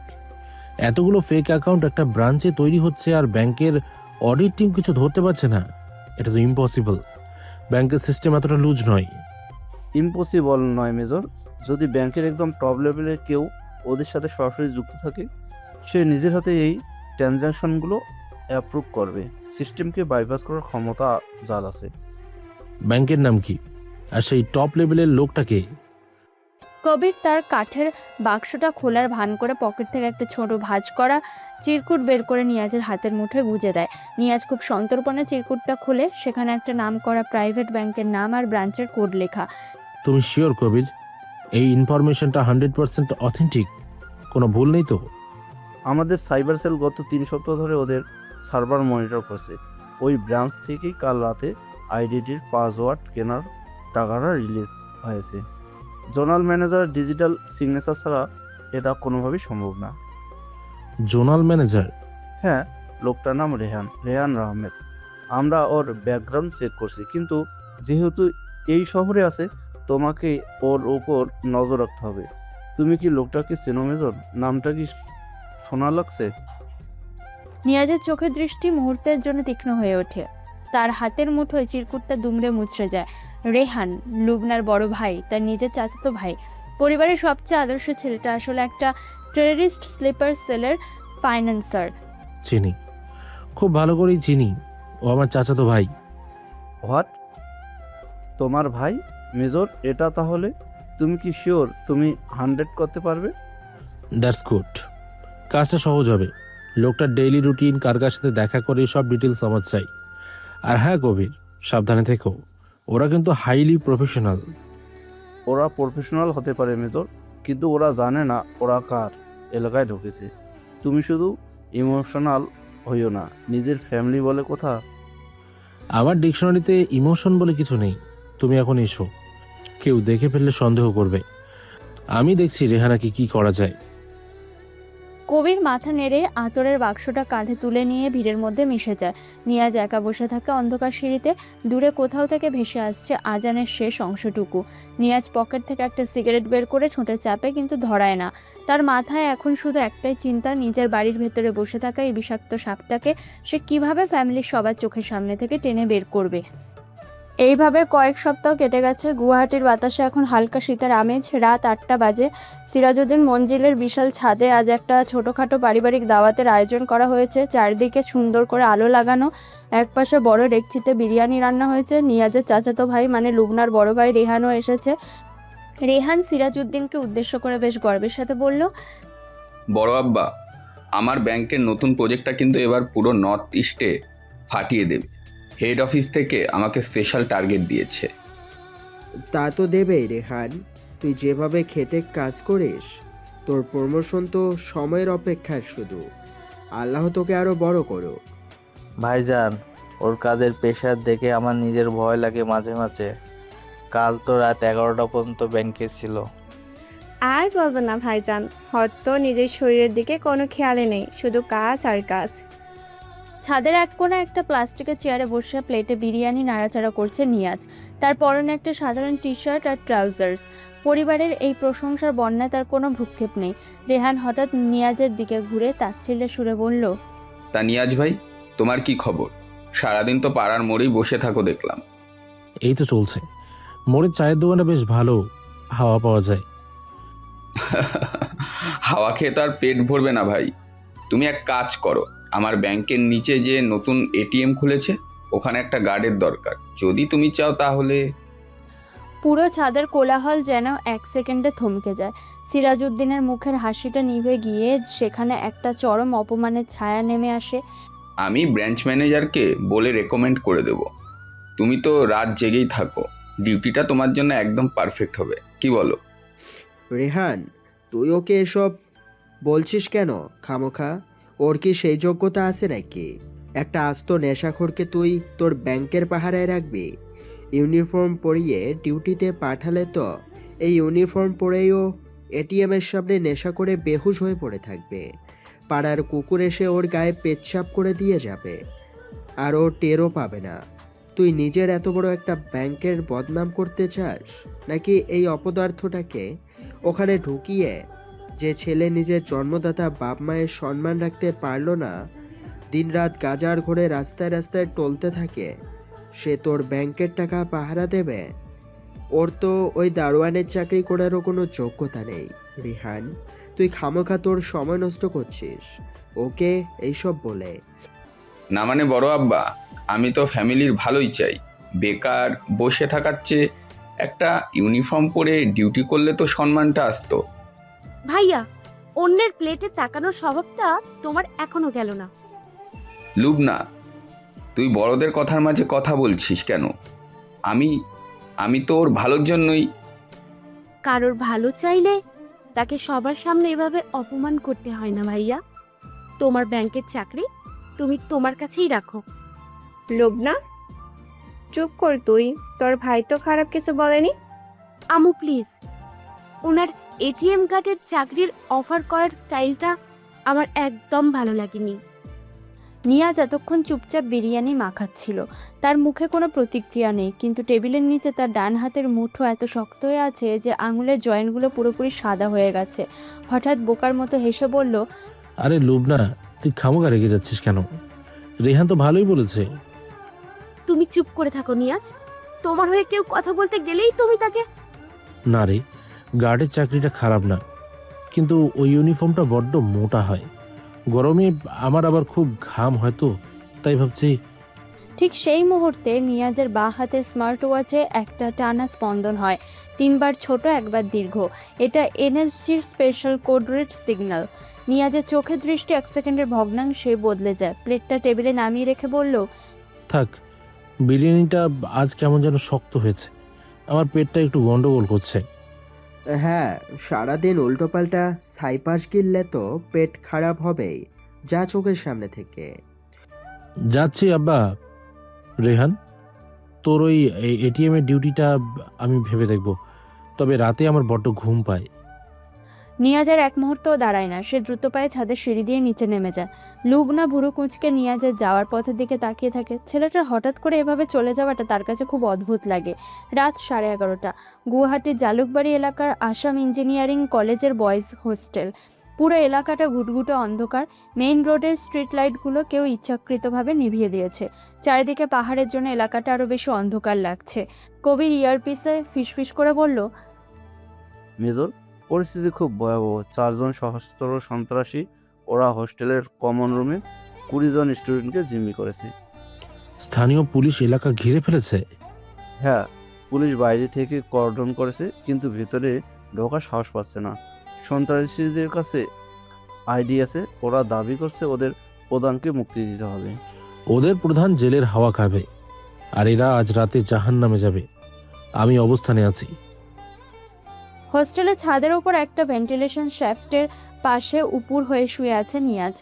এতগুলো ফেক অ্যাকাউন্ট একটা ব্রাঞ্চে তৈরি হচ্ছে, আর ব্যাংকের অডিট টিম কিছু ধরতে পারছে না? এটা তো ইম্পসিবল। ব্যাংকের সিস্টেম এতটা লুজ নয়। ইম্পসিবল নয় মেজর, যদি ব্যাংকের একদম টপ লেভেলের কেউ ওদের সাথে সরাসরি যুক্ত থাকে, সে নিজের হাতে এই ট্রানজ্যাকশনগুলো অ্যাপ্রুভ করবে। সিস্টেমকে বাইপাস করার ক্ষমতা যার আছে। ব্যাংকের নাম কি, আর সেই টপ লেভেলের লোকটাকে? কবির তার কাঠের বাক্সটা খোলার ভান করে পকেট থেকে একটা ছোট ভাঁজ করা চিরকুট বের করে নিয়াজের হাতের মুঠোয় গুজে দেয়। নিয়াজ খুব সন্তর্পণে চিরকুটটা খুলে সেখানে একটা নাম করা প্রাইভেট ব্যাংকের নাম আর ব্রাঞ্চের কোড লেখা। তুমি শিওর কবির এই ইনফরমেশনটা 100% অথেন্টিক? কোনো ভুল নেই তো? আমাদের সাইবার সেল গত 3 সপ্তাহ ধরে ওদের সার্ভার মনিটর করছে। ওই ব্রাঞ্চ থেকেই কাল রাতে আইডিটির পাসওয়ার্ড কেনার টাকাটা রিলিজ হয়েছে। জোনাল ম্যানেজার ডিজিটাল সিগনেচার ছাড়া এটা কোনোভাবেই সম্ভব না। Zonal manager? হ্যাঁ, লোকটার নাম রেহান আহমেদ। আমরা ওর ব্যাকগ্রাউন্ড চেক করছি, কিন্তু যেহেতু এই শহরে আছে, তোমাকে ওর উপর নজর রাখতে হবে। তুমি কি লোকটাকে চেনো মেজর? নামটা কি শোনা লাগছে? নিয়াজের চোখের দৃষ্টি মুহূর্তের জন্য তীক্ষ্ণ হয়ে ওঠে। তার হাতের মুঠোয় চিরকুটটা দুমড়ে মুচড়ে যায়। রেহান, লুবনার বড় ভাই, তার নিজের চাচাতো ভাই, পরিবারের সবচেয়ে আদর্শ ছেলেটা আসলে একটা টেররিস্ট স্লিপার সেলের ফাইন্যান্সার। চিনি, খুব ভালো করেই চিনি। ও আমার চাচাতো ভাই। হোয়াট? তোমার ভাই? মেজর, এটা তাহলে তুমি কি শিওর তুমি 100 করতে পারবে? That's good. কাজটা সহজ হবে। লোকটার ডেইলি রুটিন, কার কার সাথে দেখা করে, সব ডিটেলস আমার চাই। আর হ্যাঁ কবির, সাবধানে থেকো। ওরা কিন্তু হাইলি প্রফেশনাল। ওরা প্রফেশনাল হতে পারে মেজর, কিন্তু ওরা জানে না ওরা কার এলাকায় ঢুকেছে। তুমি শুধু ইমোশনাল হইও না, নিজের ফ্যামিলি বলে কথা। আমার ডিকশনারিতে ইমোশন বলে কিছু নেই। তুমি এখন এসো, কেউ দেখে ফেললে সন্দেহ করবে। আমি দেখছি রেহানাকে কি করা যায়। কবির মাথা নেড়ে আতরের বাক্সটা কাঁধে তুলে নিয়ে ভিড়ের মধ্যে মিশে যায়। নিয়াজ একা বসে থাকে অন্ধকার সিঁড়িতে। দূরে কোথাও থেকে ভেসে আসছে আজানের শেষ অংশটুকু। নিয়াজ পকেট থেকে একটা সিগারেট বের করে ঠোঁটে চাপে, কিন্তু ধরায় না। তার মাথায় এখন শুধু একটাই চিন্তা, নিজের বাড়ির ভেতরে বসে থাকা এই বিষাক্ত সাপটাকে সে কিভাবে ফ্যামিলির সবার চোখের সামনে থেকে টেনে বের করবে। এইভাবে কয়েক সপ্তাহ কেটে গেছে। গুয়াহাটির বাতাসে এখন হালকা শীতের আমেজ। রাত 8টা বাজে। সিরাজউদ্দিন মঞ্জিলের বিশাল ছাদে আজ একটা ছোটোখাটো পারিবারিক দাওয়াতের আয়োজন করা হয়েছে। চারদিকে সুন্দর করে আলো লাগানো। একপাশে বড় ডেকচিতে বিরিয়ানি রান্না হয়েছে। নিয়াজের চাচাতো ভাই মানে লুবনার বড় ভাই রেহানও এসেছে। রেহান সিরাজউদ্দিনকে উদ্দেশ্য করে বেশ গর্বের সাথে বলল, বড় আব্বা, আমার ব্যাংকের নতুন প্রজেক্টটা কিন্তু এবার পুরো নর্থ ইস্টে ফাটিয়ে দেবে। হেড অফিস থেকে আমাকে স্পেশাল টার্গেট দিয়েছে। তা তো দেবেই রেহান, তুই যেভাবে খেটে কাজ করিস, তোর প্রমোশন তো সময়ের অপেক্ষার শুধু। আল্লাহ তোকে আরো বড় করো। ভাইজান, ওর কাজের প্রেশার দেখে আমার নিজের ভয় লাগে মাঝে মাঝে। কাল তো রাত 11টা পর্যন্ত ব্যাংকে ছিল। আর বলবো না ভাইজান, হয়তো নিজের শরীরের দিকে কোনো খেয়ালই নেই, শুধু কাজ আর কাজ। ছাদের এক কোণে একটা প্লাস্টিকের চেয়ারে বসে প্লেটে বিরিয়ানি নাড়াচাড়া করছে নিয়াজ। তার পরনে একটা সাধারণ টি শার্ট আর ট্রাউজার্স। পরিবারের এই প্রশংসার বন্যায় তার কোনো ভ্রুক্ষেপ নেই। রেহান হঠাৎ নিয়াজের দিকে ঘুরে তাচ্ছিল্যের সুরে বলল, তা নিয়াজ ভাই, তোমার কি খবর? সারাদিন তো পাড়ার মোড়েই বসে থাকো দেখলাম। এই তো চলছে। মোড়ের চায়ের দোকানটা বেশ ভালো, হাওয়া পাওয়া যায়। হাওয়া খেয়ে তো আর পেট ভরবে না ভাই। তুমি এক কাজ করো, আমার ব্যাংকের নিচে যে নতুন এটিএম খুলেছে ওখানে একটা গার্ডের দরকার, যদি তুমি চাও তাহলে। পুরো ছাদের কোলাহল যেন এক সেকেন্ডে থমকে যায়। সিরাজউদ্দিনের মুখের হাসিটা নিভে গিয়ে সেখানে একটা চরম অপমানের ছায়া নেমে আসে। আমি ব্রাঞ্চ ম্যানেজারকে বলে রেকমেন্ড করে দেব। তুমি তো রাত জেগেই থাকো, ডিউটিটা তোমার জন্য একদম পারফেক্ট হবে, কি বলো? রেহান, তুই ওকে এসব বলছিস কেন খামোখা? ওর কি সেই যোগ্যতা আছে নাকি? একটা আস্ত নেশাখোরকে তুই তোর ব্যাংকের পাহারায় রাখবি? ইউনিফর্ম পরিয়ে ডিউটিতে পাঠালে তো এই ইউনিফর্ম পরেও এটিএমের সামনে নেশা করে বেহুশ হয়ে পড়ে থাকবে। পাড়ার কুকুর এসে ওর গায়ে পেচ্ছাপ করে দিয়ে যাবে, আর ও টেরও পাবে না। তুই নিজের এত বড় একটা ব্যাংকের বদনাম করতে চাস, নাকি এই অপদার্থটাকে ওখানে ঢুকিয়ে যে ছেলে নিজের জন্মদাতা বাপ মায়ের সম্মান রাখতে পারলো না, দিনরাত গাজার ঘরে রাস্তায় রাস্তায় টলতে থাকে, সে তোর ব্যাংকের টাকা পাহারা দেবে? ওর তো ওই দারোয়ানের চাকরি করারও কোনো যোগ্যতা নেই। রিহান, তুই খামোখা তোর সময় নষ্ট করছিস ওকে এইসব বলে। না মানে বড় আব্বা, আমি তো ফ্যামিলির ভালোই চাই। বেকার বসে থাকার চেয়ে একটা ইউনিফর্ম পরে ডিউটি করলে তো সম্মানটা আসতো। ভাইয়া, অন্যের প্লেটে তাকানোর স্বভাবটা তোমার এখনো গেল না। লুবনা, তুই বড়দের কথার মাঝে কথা বলছিস কেন? আমি তো ওর ভালোর জন্যই। কারোর ভালো চাইলে তাকে সবার সামনে এভাবে অপমান করতে হয় না ভাইয়া। তোমার ব্যাংকের চাকরি তুমি তোমার কাছেই রাখো। লোবনা, চুপ কর তুই। তোর ভাই তো খারাপ কিছু বলেনি। আমু প্লিজ, ওনার এটিএম কার্ডের চাকরির অফার করার স্টাইলটা আমার একদম ভালো লাগেনি। নিয়াজ এতক্ষণ চুপচাপ বিরিয়ানি মাখাচ্ছিল। তার মুখে কোনো প্রতিক্রিয়া নেই, কিন্তু টেবিলের নিচে তার ডান হাতের মুঠো এত শক্ত হয়ে আছে যে আঙুলের জয়েন্টগুলো পুরোপুরি সাদা হয়ে গেছে। হঠাৎ বোকার মতো হেসে বলল, আরে লুবনা, তুই খামোখা রেগে যাচ্ছিস কেন? রেহান তো ভালোই বলেছে। তুমি চুপ করে থাকো নিয়াজ। তোমার হয়ে কেউ কথা বলতে গেলেই তুমি তাকে। না রে, গার্ডের চাকরিটা খারাপ না, কিন্তু ওই ইউনিফর্মটা বড্ড মোটা হয়। গরমে আমার আবার খুব ঘাম হয় তো, তাই ভাবছি। ঠিক সেই মুহূর্তে নিয়াজের বাঁ হাতের স্মার্ট ওয়াচে একটা টানা স্পন্দন হয়, 3 বার ছোট, 1 বার দীর্ঘ। এটা এনএসজির স্পেশাল কোড রেড সিগন্যাল। নিয়াজের চোখের দৃষ্টি 1 সেকেন্ডের ভগ্নাংশে বদলে যায়। প্লেটটা টেবিলে নামিয়ে রেখে বলল, থাক, বিরিয়ানিটা আজ কেমন যেন শক্ত হয়েছে, আমার পেটটা একটু গন্ডগোল করছে। হ্যাঁ, সারাদিন উল্টোপাল্টা সাইপাস গিললে তো পেট খারাপ হবেই। যা চোখের সামনে থেকে। যাচ্ছি আব্বা। রেহান, তোর ওই এটিএম এর ডিউটিটা আমি ভেবে দেখব, তবে রাতে আমার বড্ড ঘুম পায়। নিয়াজের এক মুহূর্তও দাঁড়ায় না, সে দ্রুত পায়ে ছাদের সিঁড়ি দিয়ে নিচে নেমে যায়। লুবনা ভুরু কুঁচকে নিয়াজের যাওয়ার পথের দিকে তাকিয়ে থাকে। ছেলেটার হঠাৎ করে এভাবে চলে যাওয়াটা তার কাছে খুব অদ্ভুত লাগে। রাত 11:30, গুয়াহাটির জালুকবাড়ি এলাকার আসাম ইঞ্জিনিয়ারিং কলেজের বয়েজ হোস্টেল। পুরো এলাকাটা ঘুটঘুটে অন্ধকার। মেইন রোডের স্ট্রিট লাইটগুলো কেউ ইচ্ছাকৃতভাবে নিভিয়ে দিয়েছে। চারিদিকে পাহাড়ের জন্য এলাকাটা আরও বেশি অন্ধকার লাগছে। কবির ইয়ারপিসে ফিসফিস করে বলল, মেজর, পরিস্থিতি খুব ভয়াবহ। 4 জন সশস্ত্র সন্ত্রাসী ওরা হোস্টেলের কমন রুমে 20 জন স্টুডেন্টকে জিম্মি করেছে। স্থানীয় পুলিশ এলাকা ঘিরে ফেলেছে? হ্যাঁ, পুলিশ বাইরে থেকে কর্ডন করেছে, কিন্তু ভেতরে ঢোকার সাহস পাচ্ছে না। সন্ত্রাসীদের কাছে আইডি আছে, ওরা দাবি করছে ওদের প্রধানকে মুক্তি দিতে হবে। ওদের প্রধান জেলের হাওয়া খাবে, আর এরা আজ রাতে জাহান্নামে যাবে। আমি অবস্থানে আছি। হোস্টেলের ছাদের ওপর একটা ভেন্টিলেশন শ্যাফটের পাশে উপুর হয়ে শুয়ে আছে নিয়াজ।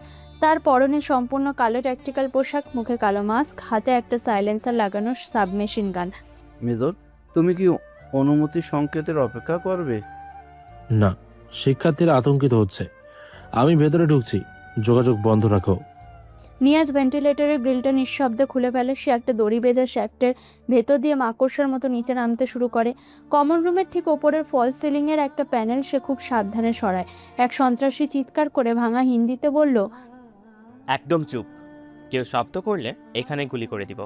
তার পরনে সম্পূর্ণ কালো ট্যাকটিক্যাল পোশাক, মুখে কালো মাস্ক, হাতে একটা সাইলেন্সার লাগানো সাবমেশিন গান। মেজর, তুমি কি অনুমতি সংকেতের অপেক্ষা করবে? না, শিক্ষার্থীরা আতঙ্কিত হচ্ছে, আমি ভেতরে ঢুকছি, যোগাযোগ বন্ধ রাখো। নিয়াজ ভেন্টিলেটরের গ্রিলটা নিঃশব্দে খুলে ফেলে। সে একটা দড়ি বেঁধে শ্যাফটের ভেতর দিয়ে মাকড়সার মতো নিচে নামতে শুরু করে। কমন রুমের ঠিক ওপরের ফল সিলিংয়ের একটা প্যানেল সে খুব সাবধানে সরায়। এক সন্ত্রাসী চিৎকার করে ভাঙা হিন্দিতে বলল, একদম চুপ। কেউ শব্দ করলে এখানে গুলি করে দিব।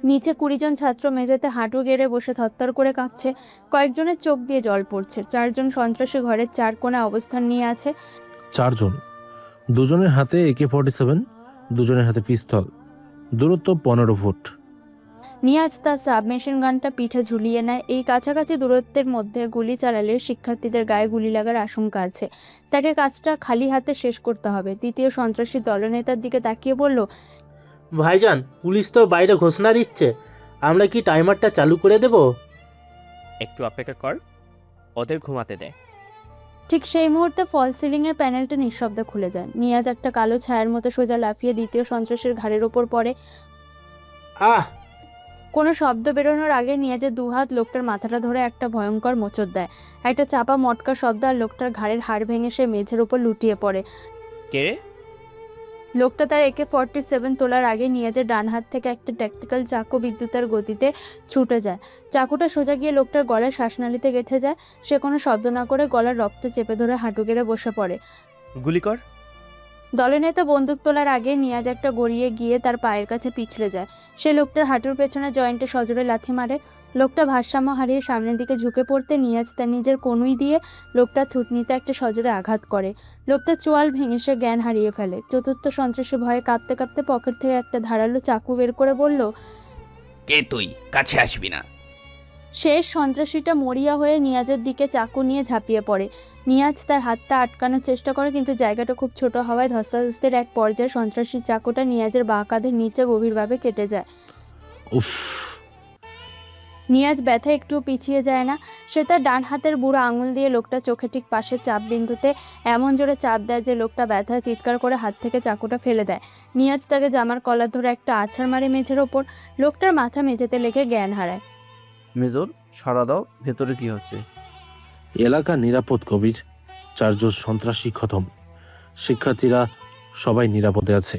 নিচে 20 জন ছাত্র মেঝেতে হাঁটু গেড়ে বসে থরথর করে কাঁপছে। কয়েকজনের চোখ দিয়ে জল পড়ছে। 4 জন সন্ত্রাসী ঘরের 4 কোণে অবস্থান নিয়ে আছে। 4 জন, দুজনের হাতে AK-47, দুজনের হাতে পিস্তল, দূরত্ব 15 ফুট। নিয়াজ তার সাবমেশিন গানটা পিঠে ঝুলিয়ে নেয়। এই কাছাকাছি দূরত্বের মধ্যে গুলি চালালে শিক্ষার্থীদের গায়ে গুলি লাগার আশঙ্কা আছে। তাকে কাজটা খালি হাতে শেষ করতে হবে। দ্বিতীয় সন্ত্রাসী দলনেতার দিকে তাকিয়ে বলল, ভাইজান, পুলিশ তো বাইরে ঘোষণা দিচ্ছে, আমরা কি টাইমারটা চালু করে দেব? একটু অপেক্ষা কর, ওদের ঘুমাতে দে। ঠিক সেই মুহূর্তে ফল সিলিংয়ের প্যানেলটা নিঃশব্দে খুলে যায়। নিয়াজ একটা কালো ছায়ার মতো সোজা লাফিয়ে দ্বিতীয় সন্ত্রাসীর ঘাড়ের ওপর পড়ে। আহ! কোনো শব্দ বেরোনোর আগে নিয়াজের দুহাত লোকটার মাথাটা ধরে একটা ভয়ঙ্কর মোচড় দেয়। একটা চাপা মটকা শব্দ আর লোকটার ঘাড়ের হাড় ভেঙে সে মেঝের উপর লুটিয়ে পড়ে। কে রে? লোকটা তার AK-47 তোলার আগে নিয়াজের ডান হাত থেকে একটা ট্যাকটিক্যাল চাকু বিদ্যুতের গতিতে ছুটে যায়। চাকুটা সোজা গিয়ে লোকটার গলার শ্বাসনালীতে গেঁথে যায়। সে কোনো শব্দ না করে গলার রক্ত চেপে ধরে হাঁটু গেড়ে বসে পড়ে। গুলি কর। দলনেতা বন্দুক তোলার আগে নিয়াজ একটা গড়িয়ে গিয়ে তার পায়ের কাছে পিছলে যায়। সে লোকটার হাঁটুর পেছনে জয়েন্টে সজোরে লাথি মারে। লোকটা ভারসাম্য হারিয়ে সামনের দিকে ঝুঁকে পড়তে নিয়াজ তার নিজের কনুই দিয়ে লোকটার থুতনিতে একটা সজোরে আঘাত করে। লোকটা চোয়াল ভেঙে সে জ্ঞান হারিয়ে ফেলে। চতুর্থ সন্ত্রাসী ভয়ে কাঁপতে কাঁপতে পকেট থেকে একটা ধারালো চাকু বের করে বলল, কে তুই? কাছে আসবি না। শেষ সন্ত্রাসীটা মরিয়া হয়ে নিয়াজের দিকে চাকু নিয়ে ঝাঁপিয়ে পড়ে। নিয়াজ তার হাতটা আটকানোর চেষ্টা করে, কিন্তু জায়গাটা খুব ছোট হওয়ায় ধস্তাধস্তির এক পর্যায়ে সন্ত্রাসীর চাকুটা নিয়াজের বাঁ কাঁধের নিচে গভীরভাবে কেটে যায়। উফ! নিয়াজ ব্যথা একটু পিছিয়ে যায় না। সে তার ডান হাতের বুড়ো আঙুল দিয়ে লোকটা চোখে ঠিক পাশে চাপ বিন্দুতে এমন জোরে চাপ দেয় যে লোকটা ব্যথায় চিৎকার করে হাত থেকে চাকুটা ফেলে দেয়। নিয়াজ তাকে জামার কলার ধরে একটা আছাড় মারে মেঝের ওপর। লোকটার মাথা মেঝেতে লেগে জ্ঞান হারায়। মেজর, সাড়া দাও, ভেতরে কি হচ্ছে? এলাকা নিরাপদ কবির। 4 জন সন্ত্রাসী খতম। শিক্ষার্থীরা সবাই নিরাপদে আছে।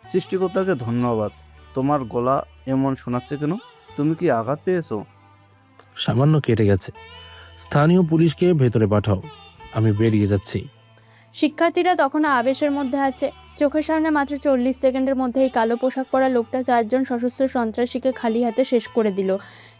সৃষ্টিকর্তাকে ধন্যবাদ। তোমার গলা এমন শোনাচ্ছে কেন? তুমি কি আঘাত পেয়েছো? সামান্য কেটে গেছে। স্থানীয় পুলিশকে ভেতরে পাঠাও, আমি বেরিয়ে যাচ্ছি। শিক্ষার্থীরা তখনও আবেশের মধ্যে আছে। চোখের সামনে মাত্র 40 সেকেন্ডের মধ্যে এই কালো পোশাক পরা লোকটা 4 জন সশস্ত্র সন্ত্রাসীকে খালি হাতে শেষ করে দিল।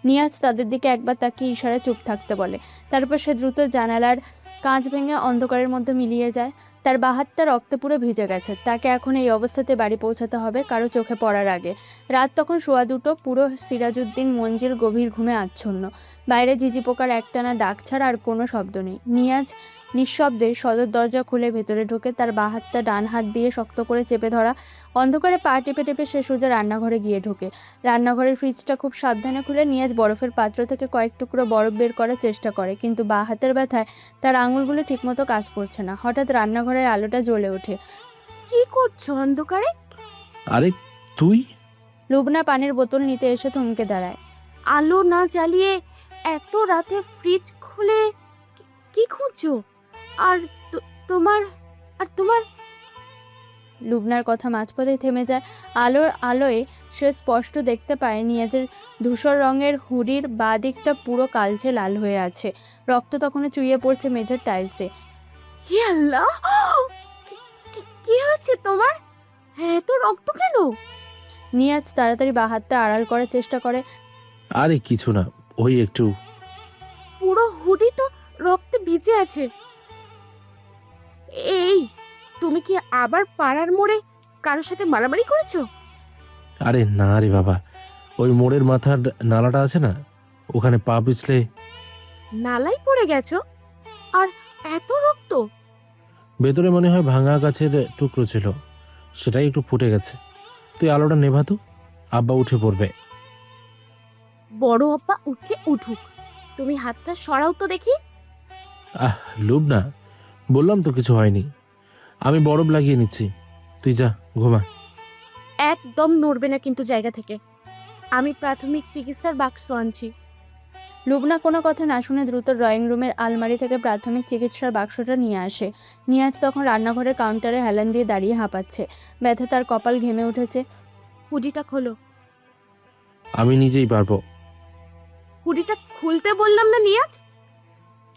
নিয়াজ তাদের দিকে একবার তাকিয়ে ইশারায় চুপ থাকতে বলে। তারপর সে দ্রুত জানালার কাঁচ ভেঙে অন্ধকারের মধ্যে মিলিয়ে যায়। তার বাঁ হাতটা রক্তে পুরো ভিজে গেছে। তাকে এখন এই অবস্থাতে বাড়ি পৌঁছাতে হবে কারো চোখে পড়ার আগে। রাত তখন 2:15। পুরো সিরাজউদ্দিন মঞ্জিল গভীর ঘুমে আচ্ছন্ন। বাইরে ঝিঝি পোকার একটানা ডাক ছাড়া আর কোনো শব্দ নেই। নিয়াজ নিঃশব্দে সদর দরজা খুলে ভেতরে ঢোকে। তার বাঁ হাতটা ডান হাত দিয়ে শক্ত করে চেপে ধরা। অন্ধকারে পা টেপে টেপে সে সোজা রান্নাঘরে গিয়ে ঢোকে। রান্নাঘরের ফ্রিজটা খুব সাবধানে খুলে নিয়াজ বরফের পাত্র থেকে কয়েক টুকরো বরফ বের করার চেষ্টা করে, কিন্তু বাঁ হাতের ব্যথায় তার আঙুলগুলো ঠিকমতো কাজ করছে না। হঠাৎ রান্নাঘরের আলোটা জ্বলে ওঠে। কি করছো অন্ধকারে? আরে তুই? লুবনা পানির বোতল নিতে এসে থমকে দাঁড়ায়। আলো না জ্বালিয়ে এত রাতে ফ্রিজ খুলে কি খুঁজছো? আর তোমার লুবনার কথা মাঝপথে থেমে যায়। আলোয় সে স্পষ্ট দেখতে পায় নিয়াজের ধূসর রঙের হুডির বাঁ দিকটা পুরো কালচে লাল হয়ে আছে। রক্ত তখনও চুইয়ে পড়ছে মেঝের টাইলসে। হে আল্লাহ! কি হয়েছে তোমার? এত রক্ত কেন? নিয়াজ তাড়াতাড়ি বাঁ হাতটা আড়াল করার চেষ্টা করে। আরে কিছু না, ওই একটু। পুরো হুডি তো রক্তে ভিজে আছে। এই, তুমি কি আবার পাড়ার মোড়ে কারোর সাথে মারামারি করেছো? আরে না রে বাবা, ওই মোড়ের মাথার নালাটা আছে না, ওখানে পা পিছলে নালাই পড়ে গেছো? আর এত রক্ত? ভেতরে মনে হয় ভাঙা গাছের টুকরো ছিল, সেটাই একটু ফুটে গেছে। তুই আলোটা নেভাতো, আব্বা উঠে পড়বে। বড় আব্বা উঠলে উঠুক, তুমি হাতটা সরাও তো দেখি। আহ লুবনা, বললাম তো কিছু হয়নি, আমি বরফ লাগিয়ে নিচ্ছি, তুই যা ঘুমা। একদম নড়বে না কিন্তু জায়গা থেকে। আমি প্রাথমিক চিকিৎসার বাক্স আনছি। লুবনা কোনো কথা না শুনে দ্রুত ড্রয়িং রুমের আলমারি থেকে প্রাথমিক চিকিৎসার বাক্সটা নিয়ে আসে। নিয়াজ তখন রান্নাঘরের কাউন্টারে হেলান দিয়ে দাঁড়িয়ে হাঁপাচ্ছে। ব্যথা তার কপাল ঘেমে উঠেছে। হুডিটা খোলো। আমি নিজেই পারবো। হুডিটা খুলতে বললাম না নিয়াজ?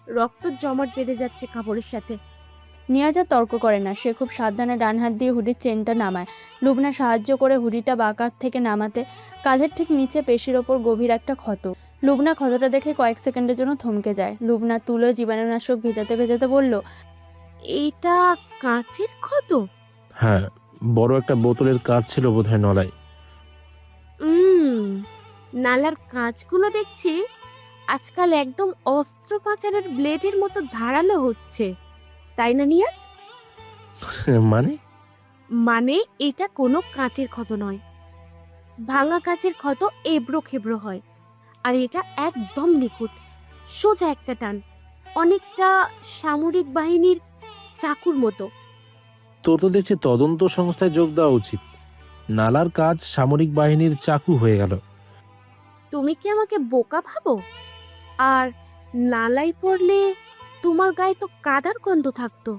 রক্ত জমাট বেঁধে যাচ্ছে কাপড়ের সাথে। নিয়াজ আর তর্ক করে না, সে খুব সাবধানে ডান হাত দিয়ে হুডির চেনটা নামায়। লুবনা সাহায্য করে হুডিটা বাঁকাত থেকে নামাতে। কাঁধের ঠিক নিচে পেশির ওপর গভীর একটা ক্ষত। লুবনা ক্ষতটা দেখে কয়েক সেকেন্ডের জন্য থমকে যায়। লুবনা তুলো জীবাণুনাশক ভেজাতে ভেজাতে বলল, এটা কাঁচের ক্ষত? হ্যাঁ, বড় একটা বোতলের কাজ ছিল বোধহয় নলায়। নালার কাঁচগুলো দেখছি আজকাল একদম অস্ত্রোপচারের ব্লেডের মতো ধারালো হচ্ছে, তাই না নিয়াজ? মানে? মানে এটা কোনো কাঁচের ক্ষত নয়। ভাঙা কাঁচের ক্ষত এবড়ো খেবড়ো হয়, আর এটা একদম নিখুঁত, সোজা একটা টান, অনেকটা সামরিক বাহিনীর চাকুর মতো। তোর তো দেখছি তদন্ত সংস্থায় যোগ দেওয়া উচিত। নালার কাজ সামরিক বাহিনীর চাকু হয়ে গেল। তুমি কি আমাকে বোকা ভাবো? আর নালায় পড়লে তোমার গায়ে তো কাদার গন্ধ থাকতো,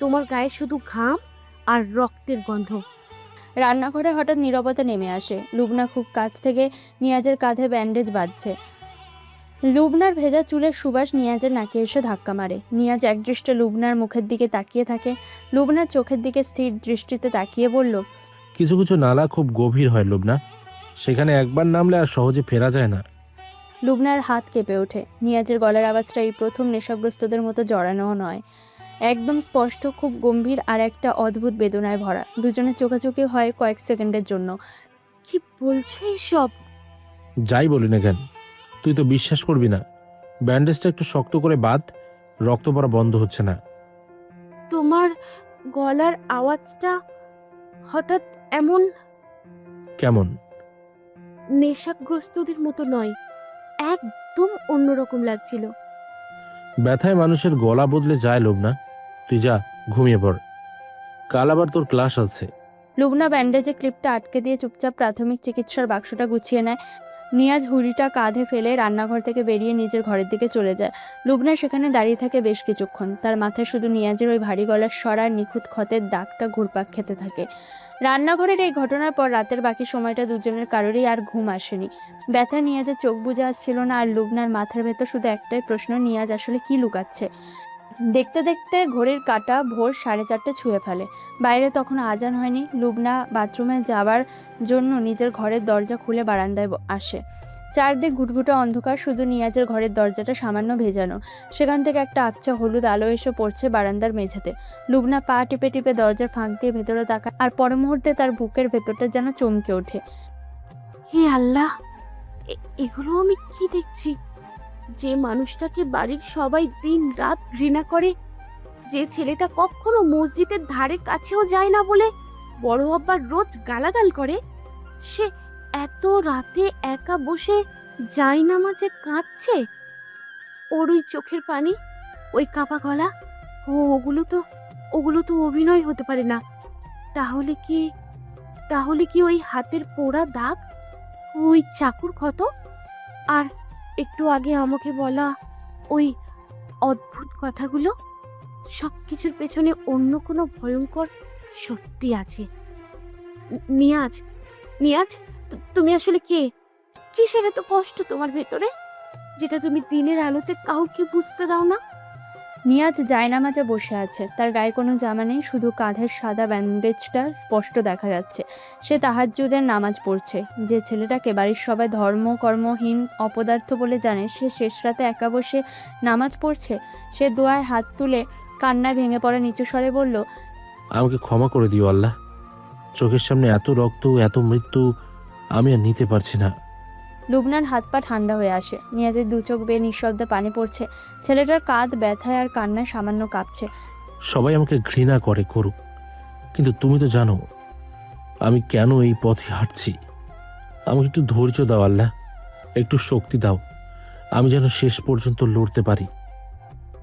তোমার গায়ে শুধু ঘাম আর রক্তের গন্ধ। রান্নাঘরে হঠাৎ নীরবতা নেমে আসে। লুবনা খুব কাছ থেকে নিয়াজের কাঁধে ব্যান্ডেজ বাঁধছে। লুবনার ভেজা চুলের সুবাস নিয়াজের নাকে এসে ধাক্কা মারে। নিয়াজ একদৃষ্টে লুবনার মুখের দিকে তাকিয়ে থাকে। লুবনার চোখের দিকে স্থির দৃষ্টিতে তাকিয়ে বলল, কিছু কিছু নালা খুব গভীর হয় লুবনা, সেখানে একবার নামলে আর সহজে ফেরা যায় না। লুবনার হাত কেঁপে ওঠে। নিয়াজের গলার আওয়াজটা এই প্রথম নেশাগ্রস্তদের মতো জড়ানো নয়, একদম স্পষ্ট, খুব গম্ভীর আর একটা অদ্ভুত বেদনায় ভরা। দুজনের চোখাচোখি হয় কয়েক সেকেন্ডের জন্য। কি বলছো এইসব? যাই বলি না কেন, তুই তো বিশ্বাস করবি না। ব্যান্ডেজটা একটু শক্ত করে বাঁধ, রক্ত পড়া বন্ধ হচ্ছে না। তোমার গলার আওয়াজটা হঠাৎ এমন কেমন? নেশাগ্রস্তদের মতো নয়, একদম অন্যরকম লাগছিল। ব্যথায় মানুষের গলা বদলে যায় লুবনা। তুই যা, ঘুমিয়ে পড়, কাল আবার তোর ক্লাস আছে। লুবনা ব্যান্ডেজে ক্লিপটা আটকে দিয়ে চুপচাপ প্রাথমিক চিকিৎসার বাক্সটা গুছিয়ে নেয়। নিয়াজ হুড়িটা কাঁধে ফেলে রান্নাঘর থেকে বেরিয়ে নিজের ঘরের দিকে চলে যায়। লুবনা সেখানে দাঁড়িয়ে থাকে বেশ কিছুক্ষণ। তার মাথায় শুধু নিয়াজের ওই ভারী গলার স্বর আর নিখুঁত ক্ষতের দাগটা ঘুরপাক খেতে থাকে। রান্নাঘরের এই ঘটনার পর রাতের বাকি সময়টা দুজনের কারোরই আর ঘুম আসেনি। ব্যথা নিয়াজের চোখ বুজে আসছিল না, আর লুবনার মাথার ভেতর শুধু একটাই প্রশ্ন, নিয়াজ আসলে কি লুকাচ্ছে। দেখতে দেখতে ঘড়ির কাঁটা ভোর 4:30 ছুঁয়ে ফেলে। বাইরে তখন আজান হয়নি। লুবনা বাথরুমে যাবার জন্য নিজের ঘরের দরজা খুলে বারান্দায় আসে। চারদিক ঘুটঘুটে অন্ধকার, শুধু নিয়াজের ঘরের দরজাটা সামান্য ভেজানো। সেখান থেকে একটা আবছা হলুদ আলো এসে পড়ছে বারান্দার মেঝেতে। লুবনা পা টিপে টিপে দরজার ফাঁক দিয়ে ভেতরে তাকায়, আর পর মুহূর্তে তার বুকের ভেতরটা যেন চমকে ওঠে। হে আল্লাহ, এগুলো আমি কি দেখছি? যে মানুষটাকে বাড়ির সবাই দিন রাত ঘৃণা করে, যে ছেলেটা কখনো মসজিদের ধারে কাছেও যায় না বলে বড় আব্বার রোজ গালাগাল করে, সে এত রাতে একা বসে জায়নামাজে কাঁদছে। ওর ওই চোখের পানি, ওই কাপা গলা, ওগুলো তো অভিনয় হতে পারে না। তাহলে কি ওই হাতের পোড়া দাগ, ওই চাকুর ক্ষত, আর একটু আগে আমাকে বলা ওই অদ্ভুত কথাগুলো, সবকিছুর পেছনে অন্য কোনো ভয়ঙ্কর সত্যি আছে। নিয়াজ, তুমি আসলে কে? কিসের এত কষ্ট তোমার ভেতরে, যেটা তুমি দিনের আলোতে কাউকে বুঝতে দাও না? নিয়াজ জায়নামাজে বসে আছে। তার গায়ে কোনো জামা নেই, শুধু কাঁধের সাদা ব্যান্ডেজটা স্পষ্ট দেখা যাচ্ছে। সে তাহাজ্জুদের নামাজ পড়ছে। যে ছেলেটাকে বাড়ির সবাই কর্মহীন অপদার্থ বলে জানে, সে শেষ রাতে একা বসে নামাজ পড়ছে। সে দোয়ায় হাত তুলে কান্নায় ভেঙে পড়ে নিচু স্বরে বলল, আমাকে ক্ষমা করে দিও আল্লাহ। চোখের সামনে এত রক্ত, এত মৃত্যু আমি আর নিতে পারছি না। লুবনার হাত পা ঠান্ডা হয়ে আসে। নিয়াজের দু চোখ বেয়ে নিঃশব্দে পানি পড়ছে। ছেলেটার কাঁধ ব্যথায় আর কান্নায় সামান্য কাঁপছে। সবাই আমাকে ঘৃণা করে, করুক, কিন্তু তুমি তো জানো আমি কেন এই পথে হাঁটছি। আমাকে একটু ধৈর্য দাও আল্লাহ, একটু শক্তি দাও, আমি যেন শেষ পর্যন্ত লড়তে পারি।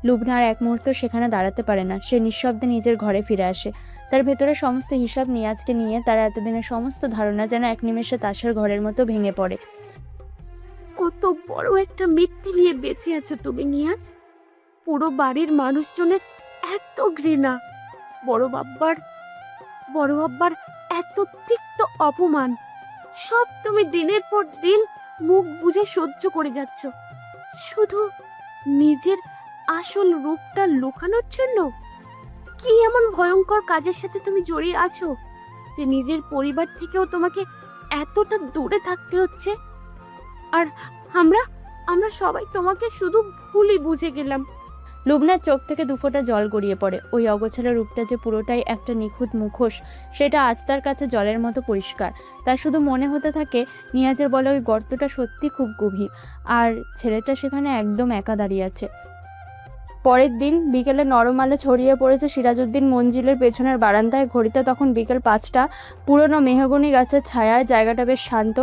লুবনা আর এক মুহূর্ত সেখানে দাঁড়াতে পারে না। সে নিঃশব্দে নিজের ঘরে ফিরে আসে। তার ভেতরে সমস্ত হিসাব নিয়াজকে নিয়ে, তার এতদিনের সমস্ত ধারণা যেন এক নিমেষে তাসের ঘরের মতো ভেঙে পড়ে। কত বড় একটা মিথ্যে নিয়ে বেঁচে আছো তুমি নিয়াজ। পুরো বাড়ির মানুষজনের এত ঘৃণা, বড় আব্বার এত তিক্ত অপমান, সব তুমি দিনের পর দিন মুখ বুজে সহ্য করে যাচ্ছ, শুধু নিজের আসল রূপটা লুকানোর জন্য। কি এমন ভয়ঙ্কর কাজের সাথে তুমি জড়িয়ে আছো যে নিজের পরিবার থেকেও তোমাকে এতটা দূরে থাকতে হচ্ছে? আর আমরা আমরা সবাই তোমাকে শুধু ভুলই বুঝে গেলাম। লুবনার চোখ থেকে দুফোঁটা জল গড়িয়ে পড়ে। ওই অগোছালো রূপটা যে পুরোটাই একটা নিখুঁত মুখোশ, সেটা আজ তার কাছে জলের মতো পরিষ্কার। তার শুধু মনে হতে থাকে নিয়াজের বলে ওই গর্তটা সত্যি খুব গভীর, আর ছেলেটা সেখানে একদম একা দাঁড়িয়ে আছে। পরের দিন বিকেলে নরম আলো ছড়িয়ে পড়েছে সিরাজউদ্দিন মঞ্জিলের পেছনের বারান্দায়। ঘড়িতে তখন বিকেল 5টা। পুরনো মেহগনি গাছের ছায়ায় জায়গাটা বেশ শান্ত।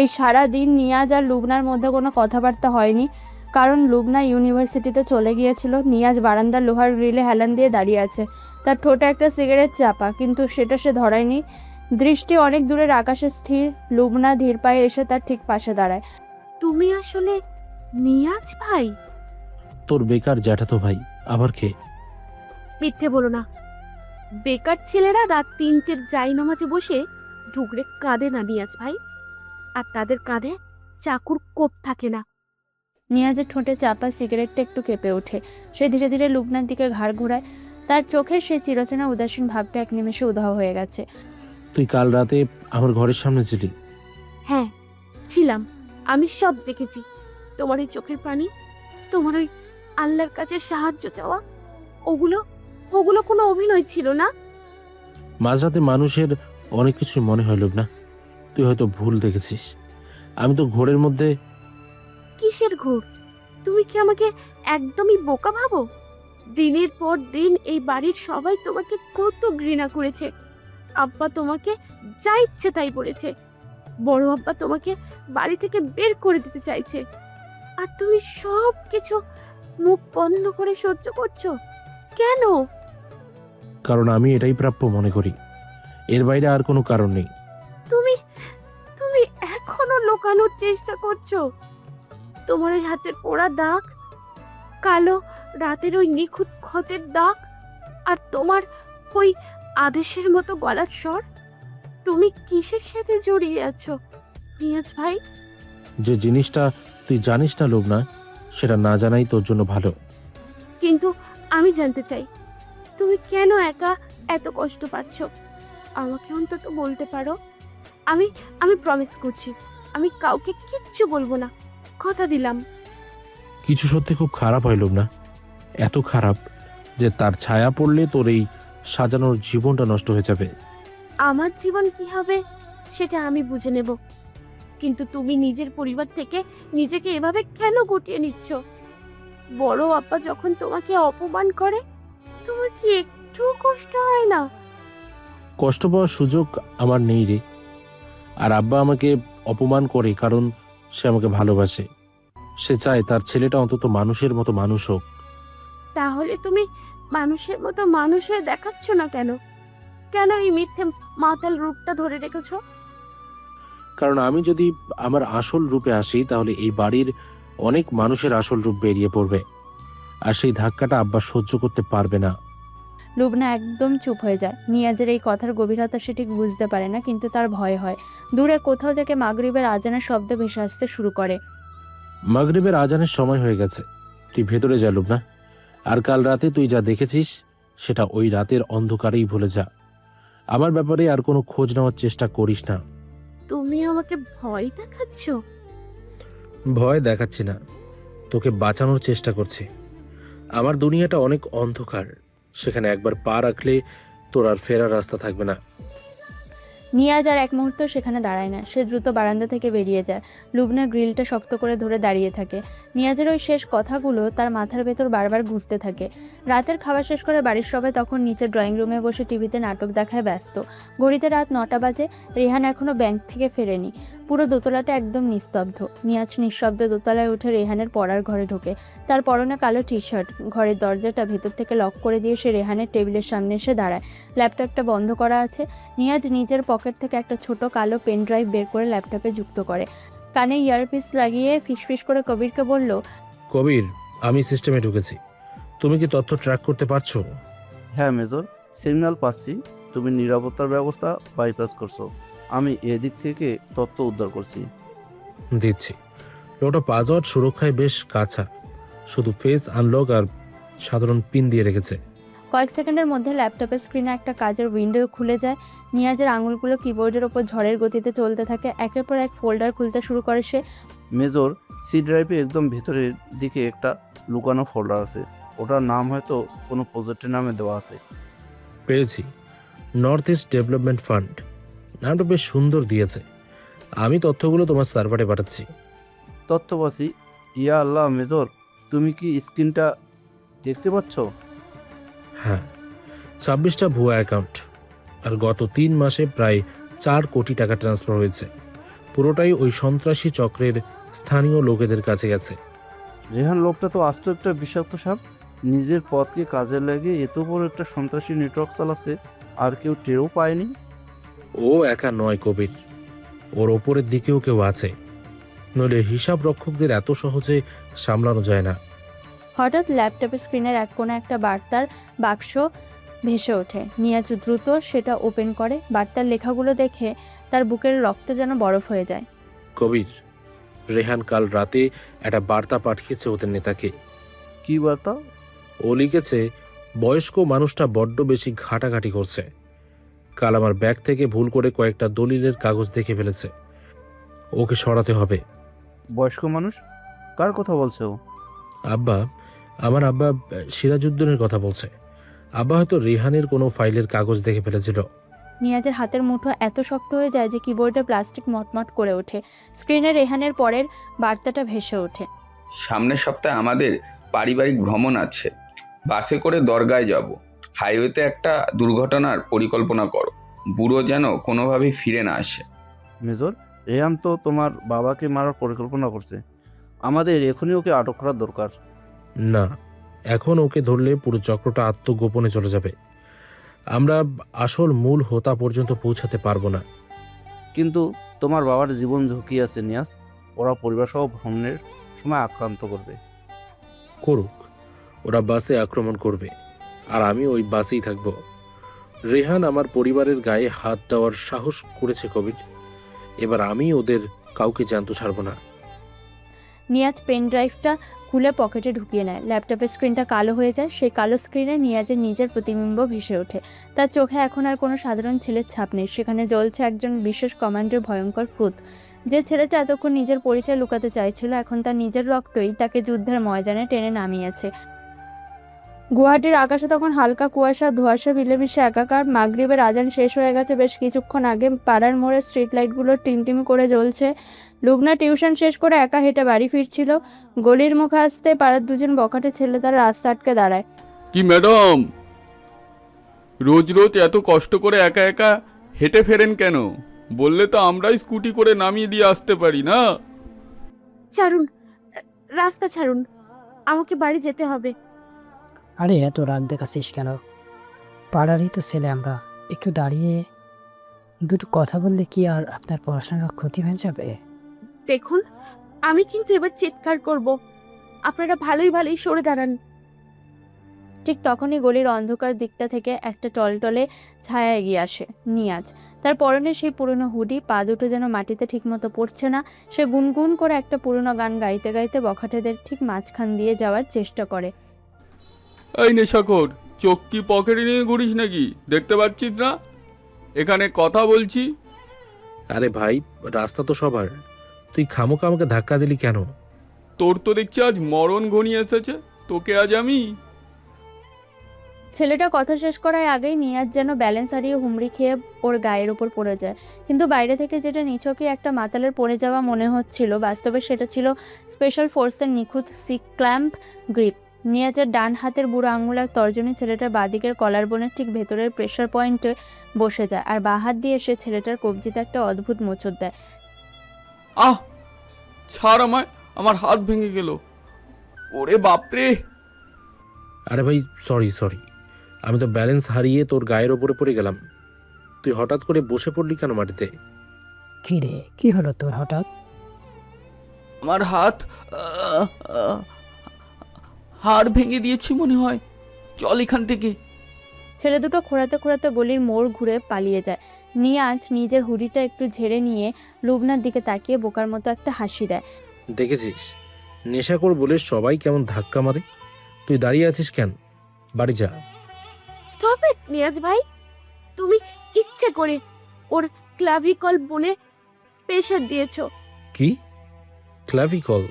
এই সারা দিন নিয়াজ আর লুবনার মধ্যে কোনো কথাবার্তা হয়নি, কারণ লুবনা ইউনিভার্সিটিতে চলে গিয়েছিল। নিয়াজ বারান্দার লোহার গ্রিলে হেলান দিয়ে দাঁড়িয়ে আছে। তার ঠোঁটে একটা সিগারেট চাপা, কিন্তু সেটা সে ধরায়নি। দৃষ্টি অনেক দূরের আকাশে স্থির। লুবনা ধীর পায়ে এসে তার ঠিক পাশে দাঁড়ায়। তুমি আসলে নিয়াজ ভাই? তোর বেকার জ্যাঠাতো ভাই। আবার কে? মিথ্যে বলো না। বেকার ছেলেরা রাত 3টের জাই নামাজে বসে ঢুকরে কাঁদে না নিয়াজ ভাই, আর তাদের কাঁধে চাকুর কোপ থাকে না। নিয়াজের ঠোঁটে চাপা সিগারেটটা একটু কেঁপে ওঠে। সে ধীরে ধীরে লুবনার দিকে ঘাড় ঘোরায়। তার চোখের সেই চিরচেনা উদাসীন ভাবটা এক নিমেষে উধাও হয়ে গেছে। তুই কাল রাতে আমার ঘরের সামনে ছিলি? হ্যাঁ ছিলাম, আমি সব দেখেছি। তোমার ওই চোখের পানি, তোমার ওই আল্লাহর কাছে সাহায্য চাওয়া, ওগুলো ওগুলো কোনো অভিনয় ছিল না। মাঝরাতে মানুষের অনেক কিছুই মনে হয় লুবনা। তুই হয়তো ভুল দেখেছিস। আমি তো ঘোরের মধ্যে। কিসের ঘোর? তুমি কি আমাকে একদমই বোকা ভাবো? দিনের পর দিন এই বাড়ির সবাই তোমাকে কত ঘৃণা করেছে। আব্বা তোমাকে যা ইচ্ছে তাই বলেছে। বড় আব্বা তোমাকে বাড়ি থেকে বের করে দিতে চাইছে, আর তুমি সব কিছু মুখ বন্ধ করে সহ্য করছো কেন? কারণ আমি এটাই প্রাপ্য মনে করি। এর বাইরে আর কোনো কারণ নেই। তুমি তুমি এখনো লুকানোর চেষ্টা করছো। তোমার ওই হাতের পোড়া দাগ, কালো রাতের ওই নিখুঁত ক্ষতের দাগ, আর তোমার ওই আদেশের মতো গলার স্বর। তুমি কিসের সাথে জড়িয়ে আছো নিয়াজ ভাই? যে জিনিসটা তুই জানিস না লুবনা, সেটা না জানাই তোর জন্য ভালো। কিন্তু আমি জানতে চাই, তুমি কেন একা এত কষ্ট পাচ্ছ? আমাকে অন্তত বলতে পারো। আমি আমি প্রমিস করছি, আমি কাউকে কিচ্ছু বলবো না, কথা দিলাম। কিছু সত্যি খুব খারাপ হয় লুবনা। এত খারাপ যে তার ছায়া পড়লে তোর এই সাজানোর জীবনটা নষ্ট হয়ে যাবে। আমার জীবন কি হবে সেটা আমি বুঝে নেব, কিন্তু তুমি নিজের পরিবার থেকে নিজেকে এভাবে কেন গুটিয়ে নিচ্ছ? বড় আপা যখন তোমাকে অপমান করে, তোমার কি একটু কষ্ট হয় না? কষ্ট পাওয়ার সুযোগ আমার নেই রে। আর আব্বা আমাকে অপমান করে কারণ সে আমাকে ভালোবাসে। সে চায় তার ছেলেটা অন্তত মানুষের মতো মানুষ হোক। তাহলে তুমি মানুষের মতো মানুষ হয়ে দেখাচ্ছ না কেন? কেন এই মিথ্যে মাতাল রূপটা ধরে রেখেছো? কারণ আমি যদি আমার আসল রূপে আসি, তাহলে এই বাড়ির অনেক মানুষের আসল রূপ বেরিয়ে পড়বে, আর সেই ধাক্কাটা আব্বা সহ্য করতে পারবে না। লুবনা একদম চুপ হয়ে যায়। নিয়াজের এই কথার গভীরতা সে ঠিক বুঝতে পারে না, কিন্তু তার ভয় হয়। দূরে কোথাও থেকে মাগরিবের আজানের শব্দ ভেসে আসতে শুরু করে। মাগরিবের আজানের সময় হয়ে গেছে। তুই ভেতরে যা লুবনা। আর কাল রাতে তুই যা দেখেছিস সেটা ওই রাতের অন্ধকারেই ভুলে যা। আমার ব্যাপারে আর কোনো খোঁজ নেওয়ার চেষ্টা করিস না। তুমি আমাকে ভয় দেখাচ্ছ? ভয় দেখাচ্ছি না, তোকে বাঁচানোর চেষ্টা করছি। আমার দুনিয়াটা অনেক অন্ধকার, সেখানে একবার পা রাখলে তোর আর ফেরার রাস্তা থাকবে না। নিয়াজ আর এক মুহূর্ত সেখানে দাঁড়ায় না। সে দ্রুত বারান্দা থেকে বেরিয়ে যায়। লুবনা গ্রিলটা শক্ত করে ধরে দাঁড়িয়ে থাকে। নিয়াজের ওই শেষ কথাগুলো তার মাথার ভেতর বারবার ঘুরতে থাকে। রাতের খাবার শেষ করে বাড়ির সবাই তখন নিচের ড্রয়িং রুমে বসে টিভিতে নাটক দেখায় ব্যস্ত। ঘড়িতে রাত 9টা বাজে। রেহান এখনও ব্যাংক থেকে ফেরেনি। পুরো দোতলাটা একদম নিস্তব্ধ। নিয়াজ নিঃশব্দে দোতলায় উঠে রেহানের পড়ার ঘরে ঢোকে। তার পরনে কালো টি শার্ট। ঘরের দরজাটা ভেতর থেকে লক করে দিয়ে সে রেহানের টেবিলের সামনে এসে দাঁড়ায়। ল্যাপটপটা বন্ধ করা আছে। নিয়াজ নিজের পকেট থেকে একটা ছোট কালো পেন ড্রাইভ বের করে ল্যাপটপে যুক্ত করে। কানে ইয়ারপিস লাগিয়ে ফিসফিস করে কবিরকে বলল, কবির, আমি সিস্টেমে ঢুকেছি। তুমি কি তথ্য ট্র্যাক করতে পারছো? হ্যাঁ মেজর, সিগন্যাল পাচ্ছি। তুমি নিরাপত্তার ব্যবস্থা বাইপাস করছো। আমি এদিক থেকে তথ্য উদ্ধার করছি। দিচ্ছি। লোকটা পাসওয়ার্ড সুরক্ষায় বেশ কাঁচা, শুধু ফেস আনলক আর সাধারণ পিন দিয়ে রেখেছে। কয়েক সেকেন্ডের মধ্যে ল্যাপটপের স্ক্রিনে একটা কাজের উইন্ডো খুলে যায়। নিয়াজের আঙুলগুলো কিবোর্ডের ওপর ঝড়ের গতিতে চলতে থাকে। একের পর এক ফোল্ডার খুলতে শুরু করে সে। মেজর, সি ড্রাইভে একদম ভেতরের দিকে একটা লুকানো ফোল্ডার আছে। ওটার নাম হয়তো কোনো প্রজেক্টের নামে দেওয়া আছে। পেয়েছি, নর্থ ইস্ট ডেভেলপমেন্ট ফান্ড। নামটা বেশ সুন্দর দিয়েছে। আমি তথ্যগুলো তোমার সার্ভারে পাঠাচ্ছি। তথ্যবাসী, ইয়া আল্লাহ মেজর, তুমি কি স্ক্রিনটা দেখতে পাচ্ছ? হ্যাঁ, 26টা ভুয়া অ্যাকাউন্ট, আর গত 3 মাসে প্রায় 4 কোটি টাকা ট্রান্সফার হয়েছে। পুরোটাই ওই সন্ত্রাসী চক্রের স্থানীয় লোকেদের কাছে গেছে। রেহান লোকটা তো আস্ত একটা বিষাক্ত সাপ। নিজের পথকে কাজে লাগিয়ে এত বড় একটা সন্ত্রাসী নেটওয়ার্ক চালাচ্ছে, আর কেউ টেরও পায়নি। ও একা নয় কবির, ওর ওপরের দিকেও কেউ আছে। নইলে হিসাব রক্ষকদের এত সহজে সামলানো যায় না। হঠাৎ ল্যাপটপের স্ক্রিনের এক কোণে একটা বার্তার বাক্স ভেসে ওঠে। নিয়াজ দ্রুত সেটা ওপেন করে। বার্তার লেখাগুলো দেখে তার বুকের রক্ত যেন বরফ হয়ে যায়। কবির, রেহান কাল রাতে একটা বার্তা পাঠিয়েছে ওদের নেতাকে। কি বার্তা? ও লিখেছে, বয়স্ক মানুষটা বড্ড বেশি ঘাটাঘাটি করছে। কাল আমার ব্যাগ থেকে ভুল করে কয়েকটা দলিলের কাগজ দেখে ফেলেছে। ওকে সরাতে হবে। বয়স্ক মানুষ? কার কথা বলছো? আমার আব্বা সিরাজউদ্দিনের কথা বলছে। আব্বা হয়তো রেহানের কোনো ফাইলের কাগজ দেখে ফেলেছিল। নিয়াজের হাতের মুঠো এত শক্ত হয়ে যায় যে কিবোর্ডে প্লাস্টিক মটমট করে ওঠে। স্ক্রিনে রেহানের পরের বার্তাটা ভেসে ওঠে। সামনের সপ্তাহে আমাদের পারিবারিক ভ্রমণ আছে। বাসে করে দরগায় যাব। হাইওয়েতে একটা দুর্ঘটনার পরিকল্পনা করো। বুড়ো যেন কোনোভাবেই ফিরে না আসে। মেজর, রেহান তো তোমার বাবাকে মারার পরিকল্পনা করছে। আমাদের এখনই ওকে আটক করার দরকার। না, এখন ওকে ধরলে পুরো চক্রটা আত্মগোপনে চলে যাবে। আমরা আসল মূল হোতা পর্যন্ত পৌঁছাতে পারবো না। কিন্তু তোমার বাবার জীবন ঝুঁকি আছে নিয়াজ। ওরা পরিবার সহ ভ্রমণের সময় আক্রান্ত করবে। করুক, ওরা বাসে আক্রমণ করবে, আর আমি ওই বাসেই থাকবো। রেহান আমার পরিবারের গায়ে হাত দেওয়ার সাহস করেছে কবির। এবার আমি ওদের কাউকে জ্যান্ত ছাড়বো না। নিয়াজ পেন ড্রাইভটা খুলে পকেটে ঢুকিয়ে নেয়। ল্যাপটপের স্ক্রিনটা কালো হয়ে যায়। সেই কালো স্ক্রিনে নিয়াজের নিজের প্রতিবিম্ব ভেসে ওঠে। তার চোখে এখন আর কোনো সাধারণ ছেলের ছাপ নেই। সেখানে জ্বলছে একজন বিশেষ কমান্ডের ভয়ঙ্কর ক্রোধ। যে ছেলেটা এতক্ষণ নিজের পরিচয় লুকাতে চাইছিল, এখন তার নিজের রক্তই তাকে যুদ্ধের ময়দানে টেনে নামিয়েছে। গুয়াহাটির আকাশে তখন হালকা কুয়াশা, ধোঁয়াশা মিলেমিশে একাকার। মাগরিবের আজান শেষ হয়ে গেছে বেশ কিছুক্ষণ আগে। পাড়ার মোড়ে স্ট্রিট লাইটগুলো টিমটিম করে জ্বলছে। লুবনা টিউশন শেষ করে একা হেঁটে বাড়ি ফিরছিল। গলির মুখে আসতে পাড়ার দুজন বখাটে ছেলে তার রাস্তা আটকে দাঁড়ায়। কি ম্যাডাম, রোজ রোজ এত কষ্ট করে একা একা হেঁটে ফেরেন কেন? বললে তো আমরাই স্কুটি করে নামিয়ে দিয়ে আসতে পারি না? ছাড়ুন, রাস্তা ছাড়ুন, আমাকে বাড়ি যেতে হবে। আরে এত রাগ দেখাচ্ছিস কেন? পাড়ারই তো ছেলে আমরা। একটু দাঁড়িয়ে দুটো কথা বললে কি আর আপনার পড়াশোনার ক্ষতি হয়ে যাবে? দেখুন, আমি কিন্তু এবার চিৎকার করব। আপনারা ভালোই ভালোই সরে দাঁড়ান। ঠিক তখনই গলির অন্ধকার দিকটা থেকে একটা টলটলে ছায়া এগিয়ে আসে। নিয়াজ, তার পরনে সেই পুরনো হুডি, পা দুটো যেন মাটিতে ঠিকমতো পড়ছে না। সে গুনগুন করে একটা পুরনো গান গাইতে গাইতে বখাটেদের ঠিক মাঝখান দিয়ে যাওয়ার চেষ্টা করে। এই নেশাখোর, চোখ কি পকেটে নিয়ে ঘুরিস নাকি? দেখতে পাচ্ছিস না এখানে কথা বলছি? আরে ভাই, রাস্তা তো সবার, তুই খামোকা আমাকে ধাক্কা দিলি কেন? তোর তো দেখছি আজ মরণ ঘনিয়ে এসেছে। তোকে আজ আমি। ছেলেটা কথা শেষ করার আগেই নিয়াজ যেন ব্যালেন্স হারিয়ে হুমড়ি খেয়ে ওর গায়ের উপর পড়ে যায়। কিন্তু বাইরে থেকে যেটা নিছকই একটা মাতালের পড়ে যাওয়া মনে হচ্ছিল, বাস্তবে সেটা ছিল স্পেশাল ফোর্সের নিখুঁত সিক ক্ল্যাম্প গ্রিপ। নিয়াজের ডান হাতের বুড়ো আঙুল আর তর্জনী ছেলেটার বাঁদিকের কলার বোনের ঠিক ভেতরের প্রেশার পয়েন্টে বসে যায়, আর বাঁ হাত দিয়ে সে ছেলেটার কবজিতে একটা অদ্ভুত মোচড় দেয়। আহ, ছাড় আমায়, আমার হাত ভেঙে গেল। ওরে বাপরে! আরে ভাই, সরি, আমি তো ব্যালেন্স হারিয়ে তোর গায়ের ওপরে পড়ে গেলাম। তুই হঠাৎ করে বসে পড়লি কেন মাটিতে? কি রে, কি হলো তোর হঠাৎ? আমার হাড় ভেঙে দিয়েছি মনে হয়। চল এখান থেকে। ছেলে দুটো খোঁড়াতে খোঁড়াতে গলির মোড় ঘুরে পালিয়ে যায়। নিয়াজ নিজের হুডিটা একটু ঝেড়ে নিয়ে লুবনার দিকে তাকিয়ে বোকার মতো একটা হাসি দেয়। দেখেছিস, নেশাখোর বলে সবাই কেমন ধাক্কা মারে। তুই দাঁড়িয়ে আছিস কেন? বাড়ি যা। স্টপ ইট নিয়াজ ভাই, তুমি ইচ্ছে করে ওর ক্লাভিকল বোনে স্পেশাল দিয়েছো। কি ক্লাভিকল?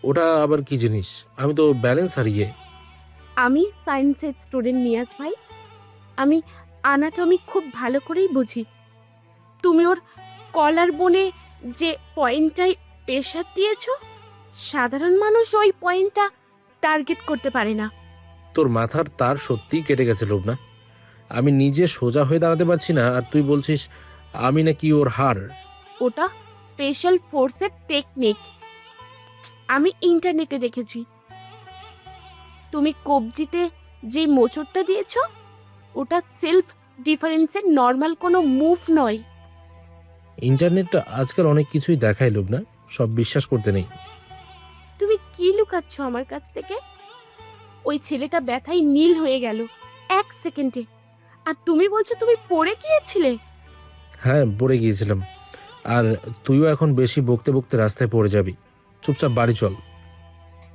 ওটা আবার কি জিনিস? আমি তো ব্যালেন্স হারিয়ে। আমি সায়েন্সের স্টুডেন্ট নিয়াজ ভাই, আমি আনাটমি খুব ভালো করেই বুঝি। তুমি ওর কলার বোনে যে পয়েন্টটাই প্রেশার দিয়েছো, সাধারণ মানুষ ওই পয়েন্টটা টার্গেট করতে পারে না। তোর মাথার তার সত্যিই কেটে গেছে লোবনা। আমি নিজে সোজা হয়ে দাঁড়াতে পারছি না, আর তুই বলছিস আমি নাকি ওর হার। ওটা স্পেশাল ফোর্সের টেকনিক, আমি ইন্টারনেটে দেখেছি। তুমি কবজিতে যে মোচড়টা দিয়েছো, ওটা সেলফ ডিফারেন্সের নর্মাল কোনো মুভ নয়। ইন্টারনেটটা আজকাল অনেক কিছুই দেখায় লোবনা, সব বিশ্বাস করতে নেই। তুমি কি লুকাচ্ছ আমার কাছ থেকে? ওই ছেলেটা ব্যথায় নীল হয়ে গেল 1 সেকেন্ডে, আর তুমি বলছো তুমি পড়ে গিয়েছিলে। হ্যাঁ, পড়ে গিয়েছিলাম। আর তুইও এখন বেশি বকতে বকতে রাস্তায় পড়ে যাবি। চুপচাপ বাড়ি চল।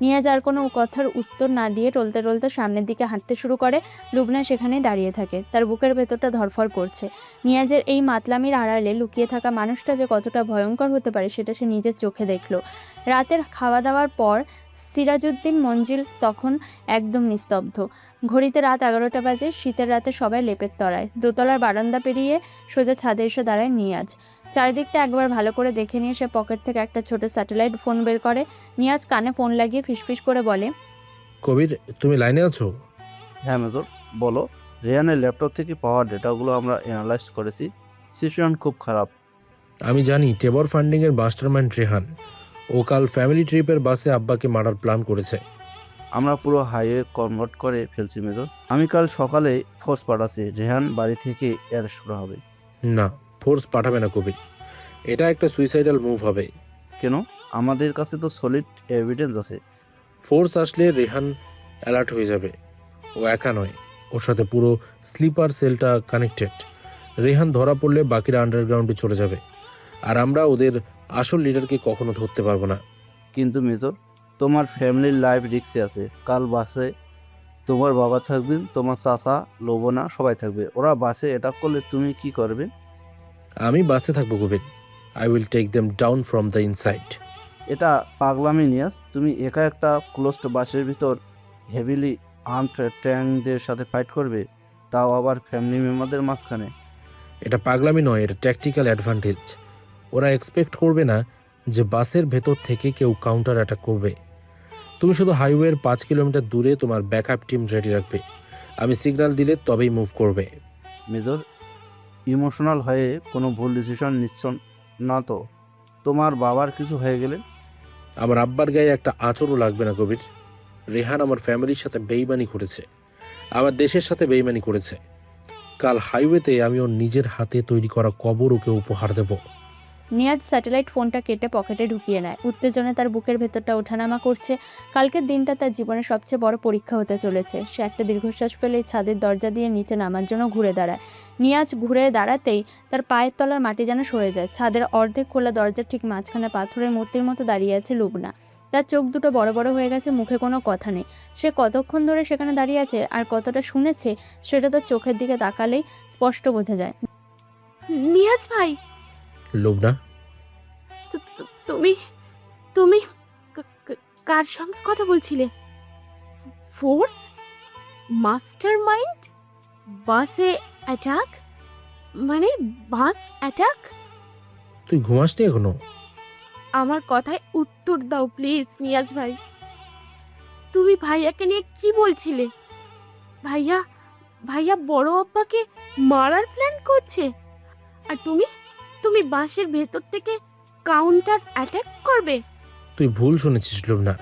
নিয়াজ আর কোনো কথার উত্তর না দিয়ে টলতে টলতে সামনের দিকে হাঁটতে শুরু করে। লুবনা সেখানেই দাঁড়িয়ে থাকে, তার বুকের ভেতরটা ধরফর করছে। নিয়াজের এই মাতলামির আড়ালে লুকিয়ে থাকা মানুষটা যে কতটা ভয়ঙ্কর হতে পারে সেটা সে নিজের চোখে দেখল। রাতের খাওয়া দাওয়ার পর সিরাজউদ্দিন মঞ্জিল তখন একদম নিস্তব্ধ। ঘড়িতে রাত 11টা বাজে। শীতের রাতে সবাই লেপের তলায়। দোতলার বারান্দা পেরিয়ে সোজা ছাদে এসে দাঁড়ায় নিয়াজ। চারিদিকটা একবার ভালো করে দেখে নিয়ে সে পকেট থেকে একটা ছোট স্যাটেলাইট ফোন বের করে। নিয়াজ কানে ফোন লাগিয়ে ফিসফিস করে বলে, কবির, তুমি লাইনে আছো? হ্যাঁ মেজর, বলো। রেহানের ল্যাপটপ থেকে পাওয়া ডেটাগুলো আমরা অ্যানালাইজ করেছি। সিচুয়েশন খুব খারাপ। আমি জানি টেবর ফান্ডিংয়ের মাস্টারমাইন্ড রেহান। ও কাল ফ্যামিলি ট্রিপের বাসে আব্বাকে মারার প্ল্যান করেছে। আমরা পুরো হাইওয়ে কনভার্ট করে ফেলছি মেজর। আমি কাল সকালে ফোর্স পাঠাচ্ছি, রেহান বাড়ি থেকে অ্যারেস্ট করা হবে। না, ফোর্স পাঠাবে না কবির, এটা একটা সুইসাইডাল মুভ হবে। কেন? আমাদের কাছে তো সলিড এভিডেন্স আছে। ফোর্স আসলে রেহান অ্যালার্ট হয়ে যাবে। ও একা নয়, ওর সাথে পুরো স্লিপার সেলটা কানেক্টেড। রেহান ধরা পড়লে বাকিরা আন্ডারগ্রাউন্ডে চলে যাবে, আর আমরা ওদের আসল লিডারকে কখনো ধরতে পারবো না। কিন্তু মেজর, তোমার ফ্যামিলির লাইফ রিস্কে আছে। কাল বাসে তোমার বাবা থাকবেন, তোমার চাচা, লোবনা সবাই থাকবে। ওরা বাসে অ্যাটাক করলে তুমি কি করবে? আমি বাসে থাকবো Kabir. I will take them down from the inside. এটা পাগলামি নিয়াস। তুমি একা একটা ক্লোজড বাসের ভিতর হেভিলি আর্মড ট্যাঙ্কদের সাথে ফাইট করবে, তাও আবার ফ্যামিলি মেম্বারদের মাঝখানে। এটা পাগলামি নয়, এটা ট্যাকটিক্যাল অ্যাডভান্টেজ। ওরা এক্সপেক্ট করবে না যে বাসের ভেতর থেকে কেউ কাউন্টার অ্যাটাক করবে। তুমি শুধু হাইওয়ের 5 কিলোমিটার দূরে তোমার ব্যাকআপ টিম রেডি রাখবে। আমি সিগন্যাল দিলে তবেই মুভ করবে। মেজর, ইমোশনাল হয়ে কোনো ভুল ডিসিশন নিচ্ছ না তো? তোমার বাবার কিছু হয়ে গেলে? আমার আব্বার গায়ে একটা আঁচড়ও লাগবে না কবির। রেহান আমার ফ্যামিলির সাথে বেইমানি করেছে, আমার দেশের সাথে বেইমানি করেছে। কাল হাইওয়েতে আমি ওর নিজের হাতে তৈরি করা কবর ওকে উপহার দেব। নিয়াজ স্যাটেলাইট ফোনটা কেটে পকেটে ঢুকিয়ে নেয়। উত্তেজনায় তার বুকের ভেতরটা ওঠানামা করছে। কালকের দিনটা তার জীবনের সবচেয়ে বড় পরীক্ষা হতে চলেছে। সে একটা দীর্ঘশ্বাস ফেলে ছাদের দরজা দিয়ে নিচে নামার জন্য ঘুরে দাঁড়ায়। নিয়াজ ঘুরে দাঁড়াতেই তার পায়ের তলার মাটি যেন সরে যায়। ছাদের অর্ধেক খোলা দরজার ঠিক মাঝখানে পাথরের মূর্তির মতো দাঁড়িয়ে আছে লুবনা। তার চোখ দুটো বড় বড় হয়ে গেছে, মুখে কোনো কথা নেই। সে কতক্ষণ ধরে সেখানে দাঁড়িয়ে আছে আর কতটা শুনেছে সেটা তার চোখের দিকে তাকালেই স্পষ্ট বোঝা যায়। নিয়াজ ভাই, লুবনা, তুমি তুমি কার সঙ্গে কথা বলছিলে? ফোর্স? Master mind? বাসে অ্যাটাক? মানে বাস অ্যাটাক? তুই ঘুমাসনি এখনো? আমার কথায় উত্তর দাও প্লিজ নিয়াজ ভাই। তুমি ভাইয়াকে নিয়ে কি বলছিলে? ভাইয়া ভাইয়া বড় আব্বাকে মারার প্ল্যান করছে, আর তুমি বাসের ভেতর থেকে কাউন্টার অ্যাটাক করবে? তুই ভুল শুনেছিস লুবনা।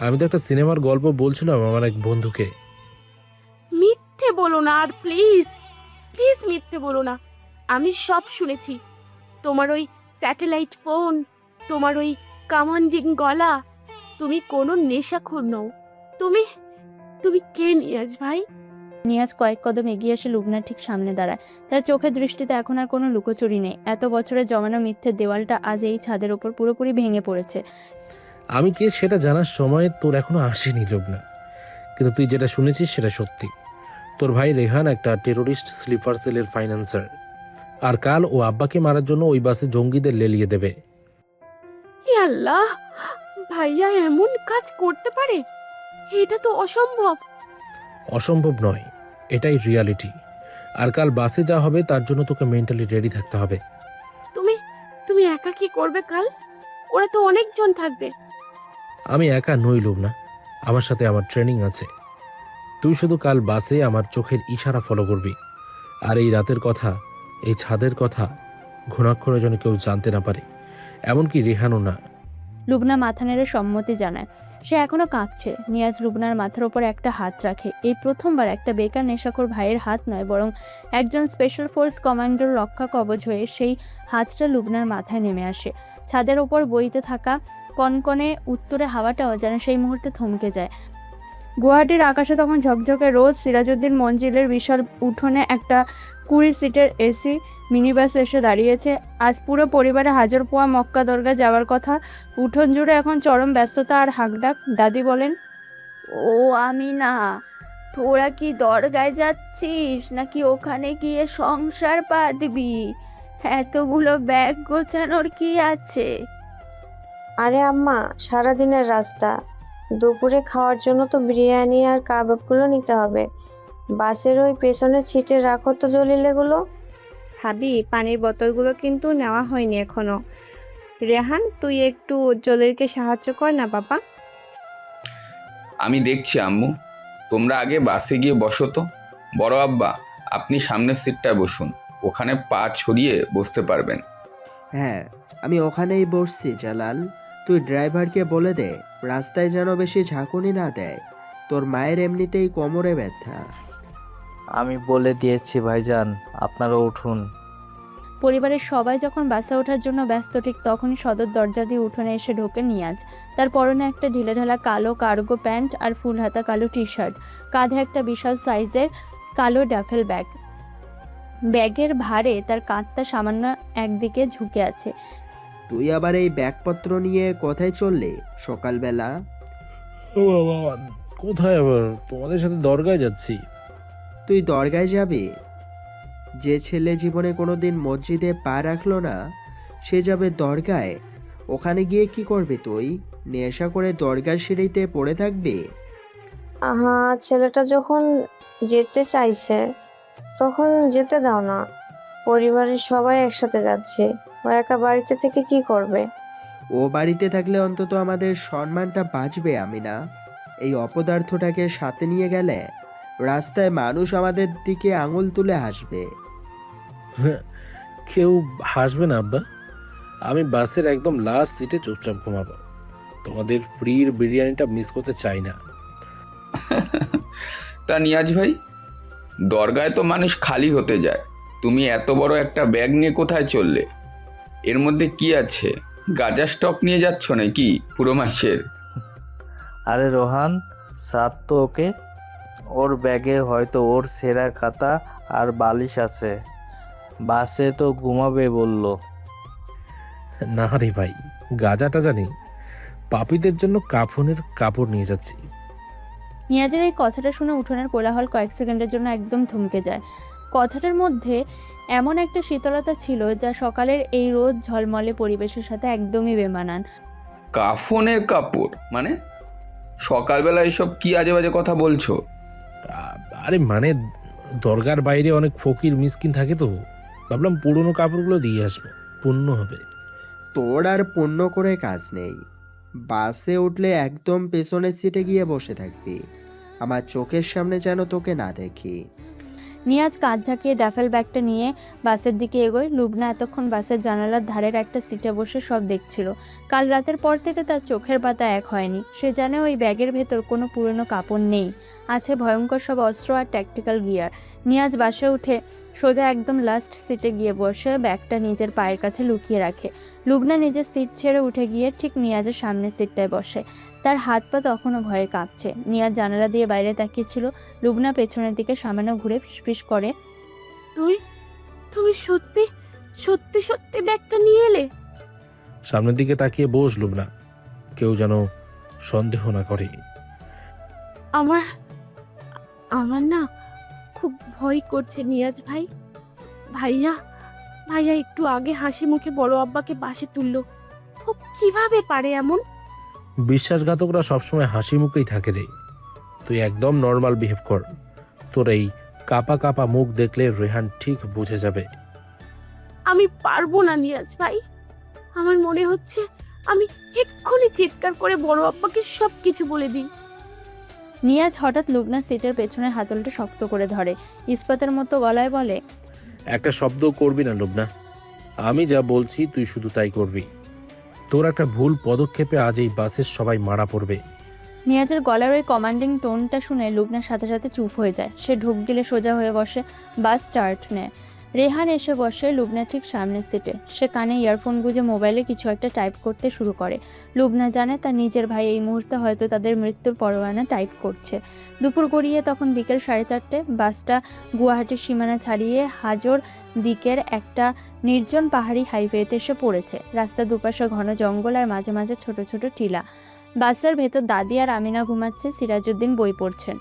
আমি তো একটা সিনেমার গল্প বলছিলাম আমার এক বন্ধুকে। মিথ্যে বলো না, আর প্লিজ প্লিজ মিথ্যে বলো না। আমি সব শুনেছি। তোমার ওই স্যাটেলাইট ফোন, তোমার ওই কমান্ডিং গলা। তুমি কোনো নেশাখোর নও। তুমি কে নিয়াজ ভাই? নিয়াজ কয়েক কদম এগিয়ে এসে লুবনার ঠিক সামনে দাঁড়ায়। তার চোখের দৃষ্টিতে এখন আর কোনো লুকোচুরি নেই। এত বছরের জমানো মিথ্যের দেওয়ালটা আজ এই ছাদের ওপর পুরোপুরি ভেঙে পড়েছে। আমি কে সেটা জানার সময় তোর এখনো আসেনি লুবনা, কিন্তু তুই যেটা শুনেছিস সেটা সত্যি। তোর ভাই রেহান একটা টেরোরিস্ট স্লিপার সেলের ফাইন্যান্সার, আর কাল ও আব্বাকে মারার জন্য ওই বাসে জঙ্গিদের লেলিয়ে দেবে। হে আল্লাহ, ভাইয়া এমন কাজ করতে পারে? এটা তো অসম্ভব। অসম্ভব নয়, এটাই রিয়ালিটি। আর কাল বাসে যা হবে তার জন্য তোকে মেন্টালি রেডি থাকতে হবে। তুমি তুমি একা কি করবে কাল? ওরা তো অনেকজন থাকবে। আমি একা নই লুবনা, আমার সাথে আমার ট্রেনিং আছে। তুই শুধু কাল বাসে আমার চোখের ইশারা ফলো করবি। আর এই রাতের কথা, এই ছাদের কথা ঘুণাক্ষরে যেন কেউ জানতে না পারে, এমনকি রেহানও না। লুবনা মাথা নেড়ে সম্মতি জানায়। সে এখনো কাঁপছে। নিয়াজ লুবনার মাথার ওপর একটা হাত রাখে। এই প্রথমবার একটা বেকার নেশাখোর ভাইয়ের হাত নয়, বরং একজন স্পেশাল ফোর্স কমান্ডোর রক্ষা কবচ হয়ে সেই হাতটা লুবনার মাথায় নেমে আসে। ছাদের ওপর বইতে থাকা কনকনে উত্তরে হাওয়াটাও যেন সেই মুহূর্তে থমকে যায়। গুয়াহাটির আকাশে তখন ঝকঝকে রোদ। সিরাজউদ্দিন মঞ্জিলের বিশাল উঠোনে একটা 20 সিটের এসি মিনি বাস এসে দাঁড়িয়েছে। আজ পুরো পরিবারে হাজার পোয়া মক্কা দরগা যাওয়ার কথা। উঠোন জুড়ে এখন চরম ব্যস্ততা আর হাঁকডাক। দাদি বলেন, ও আমি না, তোরা কি দরগায় যাচ্ছিস নাকি ওখানে গিয়ে সংসার পাতবি? এতগুলো ব্যাগ গোছানোর কি আছে? আরে আম্মা, সারাদিনের রাস্তা, দুপুরে খাওয়ার জন্য তো বিরিয়ানি আর কাবাবগুলো নিতে হবে। বাসের ওই পেছনের সিটে রাখো তো জলিল এগুলো। ভাবি, পানির বোতলগুলো কিন্তু নেওয়া হয়নি এখনো। রেহান, তুই একটু জলিলকে সাহায্য কর না বাবা। আমি দেখছি আম্মু, তোমরা আগে বাসে গিয়ে বসো তো। বড় আব্বা, আপনি সামনের সিটটায় বসুন, ওখানে পা ছড়িয়ে বসতে পারবেন। হ্যাঁ, আমি ওখানেই বসছি জালাল। তুই ড্রাইভারকে বলে দে রাস্তায় যেন বেশি ঝাঁকুনি না দেয়। তোর মায়ের এমনিতেই কোমরে ব্যথা। আমি বলে দিয়েছি ভাইজান, আপনারা উঠুন। পরিবারের সবাই যখন বাসে ওঠার জন্য ব্যস্ত, ঠিক তখনই সদর দরজা দিয়ে উঠোনে এসে ঢোকে নিয়াজ। তার পরনে একটা ঢিলেঢালা কালো কার্গো প্যান্ট আর ফুল হাতা কালো টি শার্ট। কাঁধে একটা বিশাল সাইজের কালো ড্যাফেল ব্যাগ। ব্যাগের ভারে তার কাঁধটা সামান্য একদিকে ঝুঁকে আছে। তুই আবার এই ব্যাগপত্র নিয়ে কোথায় চললি সকালবেলা? ও বাবা, কোথায় আবার? তোমাদের সাথে দরগায় যাচ্ছি। তুই দরগায় যাবি? যে ছেলে জীবনে কোনোদিন মসজিদে পা রাখলো না, সে যাবে দরগায়। ওখানে গিয়ে কি করবি তুই? নেশা করে দরগার সিঁড়িতে পড়ে থাকবি? আহা, ছেলেটা যখন যেতে চাইছে তখন যেতে দাও না। পরিবারের সবাই একসাথে যাচ্ছে, ও একা বাড়িতে থেকে কি করবে? ও বাড়িতে থাকলে অন্তত আমাদের সম্মানটা বাঁচবে। আমি না, এই অপদার্থটাকে সাথে নিয়ে গেলে রাস্তায় মানুষ আমাদের দিকে আঙুল তুলে হাসবে। কেউ হাসবে না আব্বা। আমি বাসের একদম লাস্ট সিটে চুপচাপ ঘুমাবো। তোমাদের ফ্রির বিরিয়ানিটা মিস করতে চাই না। তা নিয়াজ ভাই, দরগায় তো মানুষ খালি হতে যায়, তুমি এত বড় একটা ব্যাগ নিয়ে কোথায় চললে? এর মধ্যে কি আছে? গাঁজা স্টক নিয়ে যাচ্ছ নাকি পুরো মাসের? আরে রোহান, স্যার তো ওকে, ওর ব্যাগে হয়তো ওর সেরা খাতা আর বালিশ আছে। বাসে তো ঘুমাবে বলল। না রে ভাই, গাঁজাটা জানি, পাপীদের জন্য কাফনের কাপড় নিয়ে যাচ্ছি। নিয়াজের এই কথাটা শুনে উঠোনের কোলাহল কয়েক সেকেন্ডের জন্য একদম থমকে যায়। কথাটার মধ্যে এমন একটা শীতলতা ছিল যা সকালের এই রোদ ঝলমলে পরিবেশের সাথে একদমই বেমানান। কাফনের কাপড় মানে? সকালবেলা এসব কি আজে বাজে কথা বলছো? আরে মানে, দরগার বাইরে অনেক ফকির মিসকিন থাকে, তো ভাবলাম পুরনো কাপড়গুলো দিয়ে আসবো, পুণ্য হবে। তোর আর পুণ্য করে কাজ নেই। বাসে উঠলে একদম পেছনের সিটে গিয়ে বসে থাকবি। আমার চোখের সামনে যেন তোকে না দেখি। নিয়াজ কাঁধ ঝাঁকিয়ে ডাফেল ব্যাগটা নিয়ে বাসের দিকে এগোয়। লুবনা এতক্ষণ বাসের জানালার ধারের একটা সিটে বসে সব দেখছিল। কাল রাতের পর থেকে তার চোখের পাতা এক হয়নি। সে জানে ওই ব্যাগের ভেতর কোনো পুরনো কাপড় নেই, আছে ভয়ঙ্কর সব অস্ত্র আর ট্যাকটিক্যাল গিয়ার। নিয়াজ বাসে উঠে সোজা একদম লাস্ট সিটে গিয়ে বসে ব্যাগটা নিজের পায়ের কাছে লুকিয়ে রাখে। লুবনা নিজের সিট ছেড়ে উঠে গিয়ে ঠিক নিয়াজের সামনের সিটটায় বসে। তার হাত পা তখনও ভয়ে কাঁপছে। নিয়াজ জানালা দিয়ে বাইরে তাকিয়েছিল। লুবনা পেছনের দিকে সামান্য ঘুরে ফিসফিস করে, তুমি সত্যি সত্যি সত্যি ব্যাগটা নিয়ে এলে? সামনের দিকে তাকিয়ে বসলুম না, কেউ যেন সন্দেহ না করে। আমার না খুব ভয় করছে নিয়াজ ভাই। ভাইয়া ভাইয়া একটু আগে হাসি মুখে বড় আব্বাকে বাসে তুললো। ও কিভাবে পারে এমন? বিশ্বাসঘাতকরা সবসময় হাসি মুখেই থাকে রে। তুই একদম নর্মাল বিহেভ কর। তোর এই কাপা কাপা মুখ দেখলে রেহান ঠিক বুঝে যাবে। আমি পারবো না নিয়াজ ভাই। আমার মনে হচ্ছে আমি এক্ষুনি চিৎকার করে বড় আব্বাকে সব কিছু বলে দিই। নিয়াজ হঠাৎ লুবনার সিটের পেছনের হাতলটা শক্ত করে ধরে, ইস্পাতের মতো গলায় বলে, একটা শব্দ করবি না লুবনা। আমি যা বলছি তুই শুধু তাই করবি। তোর একটা ভুল পদক্ষেপে আজ এই বাসের সবাই মারা পড়বে। নিয়াজের গলার ওই কমান্ডিং টোনটা শুনে লুবনার সাথে সাথে চুপ হয়ে যায়। সে ঢোক গিলে সোজা হয়ে বসে, বাস স্টার্ট নেয়। রেহান এসে বসে লুবনার ঠিক সামনের সিটে। সে কানে ইয়ারফোন গুঁজে মোবাইলে কিছু একটা টাইপ করতে শুরু করে। লুবনা জানে তার নিজের ভাই এই মুহূর্তে হয়তো তাদের মৃত্যুর পরোয়ানা টাইপ করছে। দুপুর গড়িয়ে তখন বিকেল 4:30। বাসটা গুয়াহাটির সীমানা ছাড়িয়ে হাজোর দিকের একটা নির্জন পাহাড়ি হাইওয়েতে এসে পড়েছে। রাস্তার দুপাশে ঘন জঙ্গল আর মাঝে মাঝে ছোট ছোট টিলা। বাসের ভেতর দাদি আর আমিনা ঘুমাচ্ছে, সিরাজউদ্দিন বই পড়ছেন।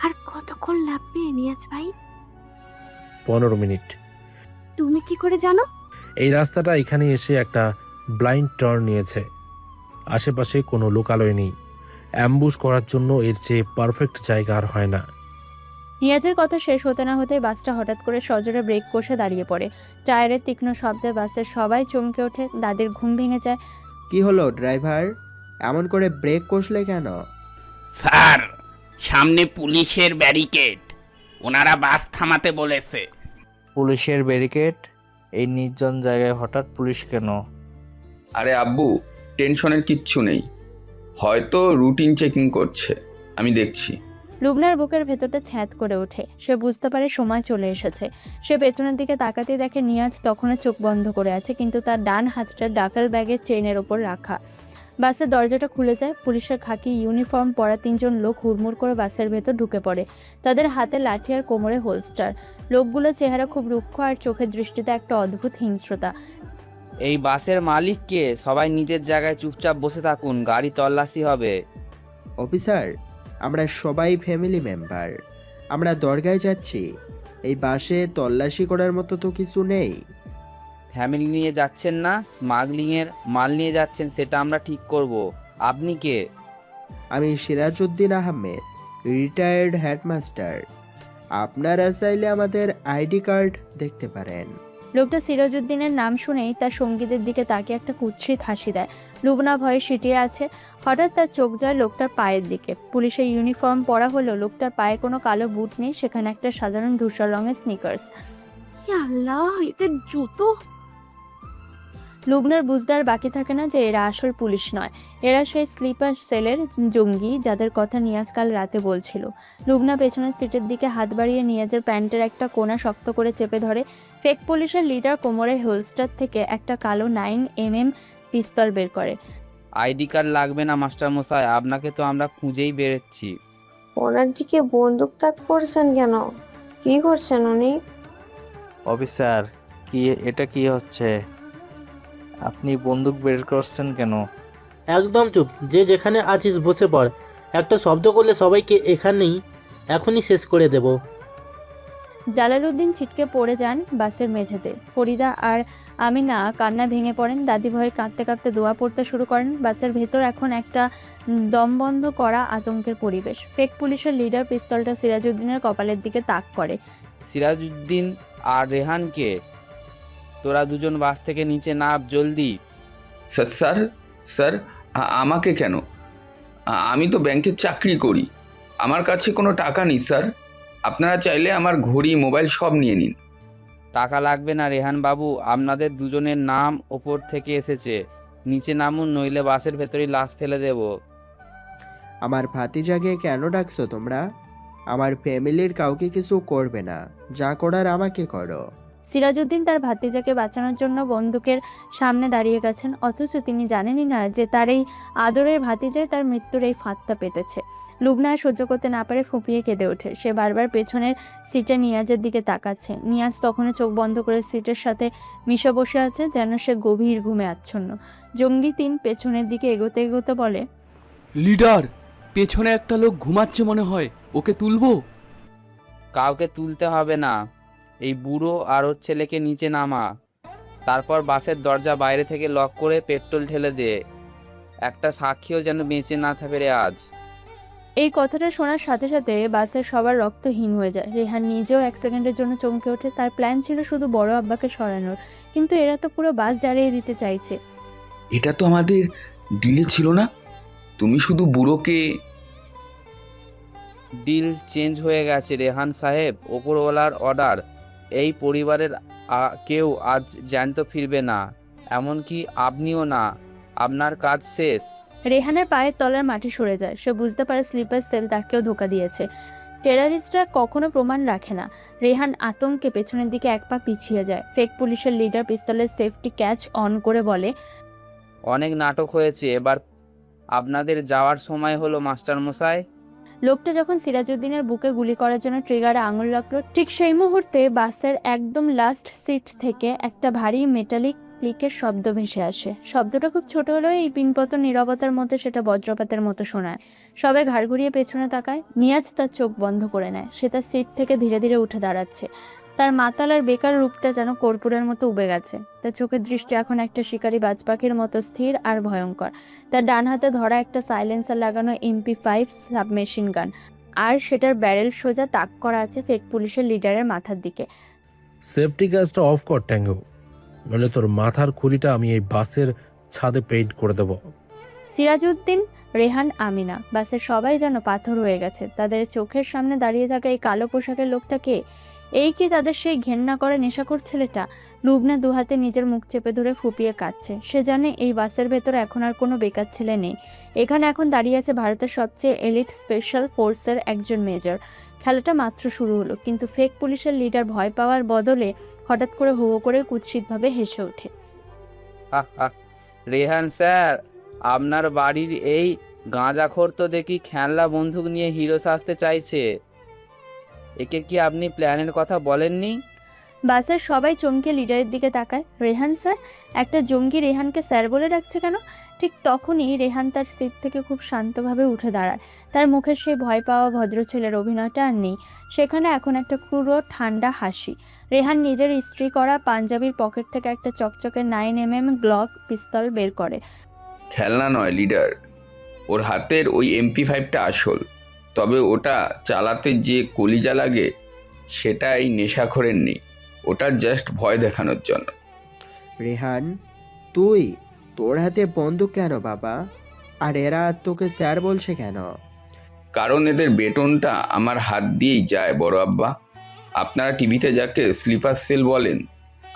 আর কতক্ষণ লাগবে নিয়াজ ভাই? 15 মিনিট। তুমি কি করে জানো? এই রাস্তাটা এখানে এসে একটা ব্লাইন্ড টার্ন নিয়েছে। আশেপাশে কোনো লোকালয় নেই। অ্যাম্বুশ করার জন্য এর চেয়ে পারফেক্ট জায়গা আর হয় না। নিয়াজের কথা শেষ হতে না হতেই বাসটা হঠাৎ করে সজোরে ব্রেক কষে দাঁড়িয়ে পড়ে। টায়ারের তীক্ষ্ণ শব্দে বাসের সবাই চমকে ওঠে। দাদির ঘুম ভেঙে যায়। কি হলো ড্রাইভার, এমন করে ব্রেক কষলে কেন? স্যার, সামনে পুলিশের ব্যারিকেড, ওনারা বাস থামাতে বলেছে। পুলিশের ব্যারিকেড? এই নির্জন জায়গায় হঠাৎ পুলিশ কেন? আরে আব্বু, টেনশনের কিচ্ছু নেই, হয়তো রুটিন চেকিং করছে, আমি দেখছি। লুবনার বুকের ভেতরটা ছ্যাঁত করে ওঠে। সে বুঝতে পারে সময় চলে এসেছে। সে পেছনের দিকে তাকাতেই দেখে নিয়াজ তখনও চোখ বন্ধ করে আছে, কিন্তু তার ডান হাতটা ডাফেল ব্যাগের চেইনের ওপর রাখা। বাসের দরজাটা খুলে যায়। পুলিশের খাকি ইউনিফর্ম পরা 3 জন লোক হুড়মুড় করে বাসের ভেতর ঢুকে পড়ে। তাদের হাতে লাঠি আর কোমরে হোলস্টার। লোকগুলোর চেহারা খুব রুক্ষ আর চোখের দৃষ্টিতে একটা অদ্ভুত হিংস্রতা। এই বাসের মালিক কে? সবাই নিজের জায়গায় চুপচাপ বসে থাকুন, গাড়ি তল্লাশি হবে। অফিসার, আমরা সবাই ফ্যামিলি মেম্বার। আমরা দরগায় যাচ্ছি। এই বাসে তল্লাশি করার মতো তো কিছু নেই। ফ্যামিলি নিয়ে যাচ্ছেন না, স্মাগলিংয়ের মাল নিয়ে যাচ্ছেন, সেটা আমরা ঠিক করব। আপনি কে? আমি সিরাজউদ্দিন আহমেদ, রিটায়ার্ড হেডমাস্টার। আপনারা চাইলে আমাদের আইডি কার্ড দেখতে পারেন। লোকটা সিরাজউদ্দিনের নাম শুনেই তার সঙ্গীদের দিকে তাকিয়ে একটা কুৎসিত হাসি দেয়। লুবনা ভয়ে সিটিয়ে আছে। হঠাৎ তার চোখ যায় লোকটার পায়ের দিকে। পুলিশের ইউনিফর্ম পরা হলো লোকটার পায়ে কোনো কালো বুট নেই, সেখানে একটা সাধারণ ধূসর রঙের স্নিকার্স। আল্লাহ, এদের জুতো! লুবনার বুঝতে আর বাকি থাকে না যে এরা আসল পুলিশ নয়, এরা সেই স্লিপার সেলের জঙ্গি যাদের কথা নিয়াজ কাল রাতে বলছিল। লুবনা পেছনের সিটের দিকে হাত বাড়িয়ে নিয়াজের প্যান্টের একটা কোণা শক্ত করে চেপে ধরে। ফেক পুলিশের লিডার কোমরের হোলস্টার থেকে একটা কালো 9mm পিস্তল বের করে। আইডি কার্ড লাগবে না মাস্টার মশাই, আপনাকে তো আমরা খুঁজেই বেরোচ্ছি। ওনার দিকে বন্দুক তাক করছেন কেন? কি করছেন উনি? অফিসার, এটা কি হচ্ছে? আপনি বন্দুক বের করছেন কেন? একদম চুপ, যে যেখানে আছিস বসে পড়। একটা শব্দ করলে সবাইকে এখনই শেষ করে দেব। জালালউদ্দিন ছিটকে পড়ে যান বাসের মেঝেতে। ফরিদা আর আমিনা কান্না ভেঙে পড়েন। দাদি ভয়ে কাঁদতে কাঁদতে দোয়া পড়তে শুরু করেন। বাসের ভেতর এখন একটা দমবন্ধ করা আতঙ্কের পরিবেশ। ফেক পুলিশের লিডার পিস্তলটা সিরাজউদ্দিনের কপালের দিকে তাক করে। সিরাজউদ্দিন আর রেহানকে, তোরা দুজন বাস থেকে নিচে নাম, জলদি। স্যার স্যার, আমাকে কেন? আমি তো ব্যাংকে চাকরি করি, আমার কাছে কোনো টাকা নেই স্যার। আপনারা চাইলে আমার ঘড়ি, মোবাইল সব নিয়ে নিন। টাকা লাগবে না রেহান বাবু, আপনাদের দুজনের নাম ওপর থেকে এসেছে, নিচে নামুন, নইলে বাসের ভেতরেই লাশ ফেলে দেব। আমার ভাতিজাকে কেন ডাকছো তোমরা? আমার ফ্যামিলির কাউকে কিছু করবে না, যা করার আমাকে করো। সিরাজউদ্দিন তার ভাতিজাকে বাঁচানোর জন্য বন্দুকের সামনে দাঁড়িয়ে গেছেন, অথচ তিনি জানেনই না যে তার এই আদরের ভাতিজাই তার মৃত্যুর এই ফাঁদটা পেতেছে। লুবনা সহ্য করতে না পারে ফুঁপিয়ে কেঁদে ওঠে। সে বারবার পেছনের সিটে নিয়াজের দিকে তাকাচ্ছে। নিয়াজ তখনও চোখ বন্ধ করে সিটের সাথে মিশে বসে আছে, যেন সে গভীর ঘুমে আচ্ছন্ন। জঙ্গি 3 পেছনের দিকে এগোতে এগোতে বলে, লিডার, পেছনে একটা লোক ঘুমাচ্ছে মনে হয়, ওকে তুলবো? কাউকে তুলতে হবে না। এই বুড়ো আর ওর ছেলেকে নিচে নামা, তারপর বাসের দরজা বাইরে থেকে লক করে পেট্রোল ঢেলে দে। একটা সাক্ষীও যেন বেঁচে না থাকে আজ। এই কথাটা শোনার সাথে সাথে বাসের সবার রক্তহীন হয়ে যায়। রেহান নিজেও 1 সেকেন্ডের জন্য চমকে ওঠে। তার প্ল্যান ছিল শুধু বড় আব্বাকে সরানোর, কিন্তু এরা তো পুরো বাস জ্বালিয়ে দিতে চাইছে। এটা তো আমাদের ডিলে ছিল না। তুমি শুধু বুড়োকে। ডিল চেঞ্জ হয়ে গেছে রেহান সাহেব, ওপরওয়ালার অর্ডার। এই পরিবারের কেউ আজ জ্যান্ত ফিরবে না, এমনকি আপনিও না। আপনার কাজ শেষ। রেহানের পায়ের তলার মাটি সরে যায়। সে বুঝতে পারে স্লিপার সেল তাকেও ধোকা দিয়েছে। টেরারিস্টরা কখনো প্রমাণ রাখে না। রেহান আতঙ্কে পেছনের দিকে 1 পা পিছিয়ে যায়। ফেক পুলিশের লিডার পিস্তলের সেফটি ক্যাচ অন করে বলে, অনেক নাটক হয়েছে, এবার আপনাদের যাওয়ার সময় হলো মাস্টার মশাই। লোকটা যখন সিরাজউদ্দিনের বুকে গুলি করার জন্য ট্রিগারে আঙুল রাখলো, ঠিক সেই মুহূর্তে বাসের একদম লাস্ট সিট থেকে একটা ভারী মেটালিক ক্লিকের শব্দ ভেসে আসে। শব্দটা খুব ছোট হলেও এই পিনপতন নীরবতার মধ্যে সেটা বজ্রপাতের মতো শোনায়। সবাই ঘাড় ঘুরিয়ে পেছনে তাকায়। নিয়াজ তার চোখ বন্ধ করে নেয়। সে তার সিট থেকে ধীরে ধীরে উঠে দাঁড়াচ্ছে। তার মাতাল আর বেকার রূপটা যেন কর্পূরের মতো উবে গেছে। তার চোখের দৃষ্টি এখন একটা শিকারী বাজপাখির মতো স্থির আর ভয়ঙ্কর। তার ডান হাতে ধরা একটা সাইলেন্সার লাগানো MP5 সাবমেশিন গান, আর সেটার ব্যারেল সোজা তাক করা আছে ফেক পুলিশের লিডারের মাথার দিকে। সেফটি গ্যাসটা অফ কর ট্যাঙ্গো, নইলে তোর মাথার খুলিটা আমি এই বাসের ছাদে পেইন্ট করে দেবো। সিরাজউদ্দিন, রেহান, আমিনা, বাসের সবাই যেন পাথর হয়ে গেছে। তাদের চোখের সামনে দাঁড়িয়ে থাকা এই কালো পোশাকের লোকটা কে? এই কি তাদের সেই ঘেন্না করে নেশাখোর ছেলেটা? লুবনা দুহাতে নিজের মুখ চেপে ধরে ফুপিয়ে কাঁদছে। সে জানে এই বাসের ভেতর এখন আর কোনো বেকার ছেলে নেই। এখানে এখন দাঁড়িয়ে আছে ভারতের সবচেয়ে এলিট স্পেশাল ফোর্সের একজন মেজর। খেলাটা মাত্র শুরু হলো, কিন্তু ফেক পুলিশের লিডার ভয় পাওয়ার বদলে হঠাৎ করে হু হু করে কুৎসিতভাবে হেসে ওঠে। রেহান স্যার, আপনার বাড়ির এই গাঁজাখোর তো দেখি খেলনা বন্দুক নিয়ে হিরো সাজতে চাইছে। একে কি আপনি প্ল্যানের কথা বলেননি? বাসের সবাই চমকে লিডারের দিকে তাকায়। রেহান স্যার? একটা জঙ্গি রেহানকে স্যার বলে ডাকছে কেন? ঠিক তখনই রেহান তার সিট থেকে খুব শান্তভাবে উঠে দাঁড়ায়। তার মুখের সেই ভয় পাওয়া ভদ্র ছেলের অভিনয়টা আর নেই। সেখানে এখন একটা ক্রূর ঠান্ডা হাসি। রেহান নিজের ইস্ত্রি করা পাঞ্জাবির পকেট থেকে একটা চকচকে 9mm গ্লক পিস্তল বের করে। খেলনা নয় লিডার, ওর হাতের ওই MP5টা আসল। তবে ওটা চালাতে যে কলিজা লাগে সেটা এই নেশাখোরের নেই। ওটা জাস্ট ভয় দেখানোর জন্য। রেহান, তোর হাতে বন্দুক কেন বাবা? আর এরা তোকে স্যার বলছে কেন? কারণ এদের বেতনটা আমার হাত দিয়েই যায় বড় আব্বা। আপনারা টিভিতে যাকে স্লিপার সেল বলেন,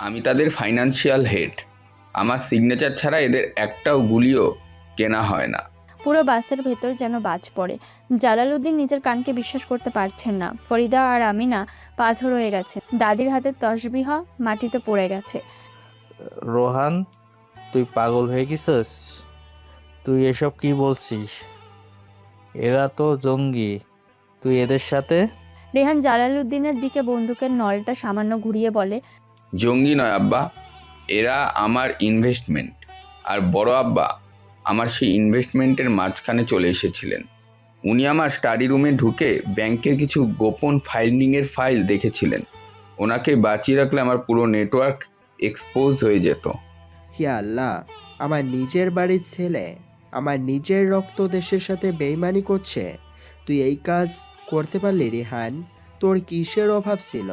আমি তাদের ফাইন্যান্সিয়াল হেড। আমার সিগনেচার ছাড়া এদের একটাও গুলিও কেনা হয় না। পুরো বাসের ভেতর যেন বাজ পড়ে। জালালউদ্দিন নিজের কানকে বিশ্বাস করতে পারছেন না। ফরিদা আর আমিনা পাথর হয়ে গেছে। দাদির হাতের তসবিহ মাটিতে পড়ে গেছে। রোহান, তুই পাগল হয়ে গেছিস? তুই এসব কি বলছিস? এরা তো জঙ্গি, তুই এদের সাথে? রেহান জালালউদ্দিনের দিকে বন্দুকের নলটা সামান্য ঘুরিয়ে বলে, জঙ্গি নয় আব্বা, এরা আমার ইনভেস্টমেন্ট। আর বড় আব্বা আমার সেই ইনভেস্টমেন্টের মাঝখানে চলে এসেছিলেন। উনি আমার স্টাডি রুমে ঢুকে ব্যাংকের কিছু গোপন ফাইলিংয়ের ফাইল দেখেছিলেন। ওনাকে বাঁচিয়ে রাখলে আমার পুরো নেটওয়ার্ক এক্সপোজ হয়ে যেত। হে আল্লাহ, আমার নিজের বাড়ির ছেলে আমার নিজের রক্ত দেশের সাথে বেইমানি করছে। তুই এই কাজ করতে পারলি রেহান? তোর কিসের অভাব ছিল?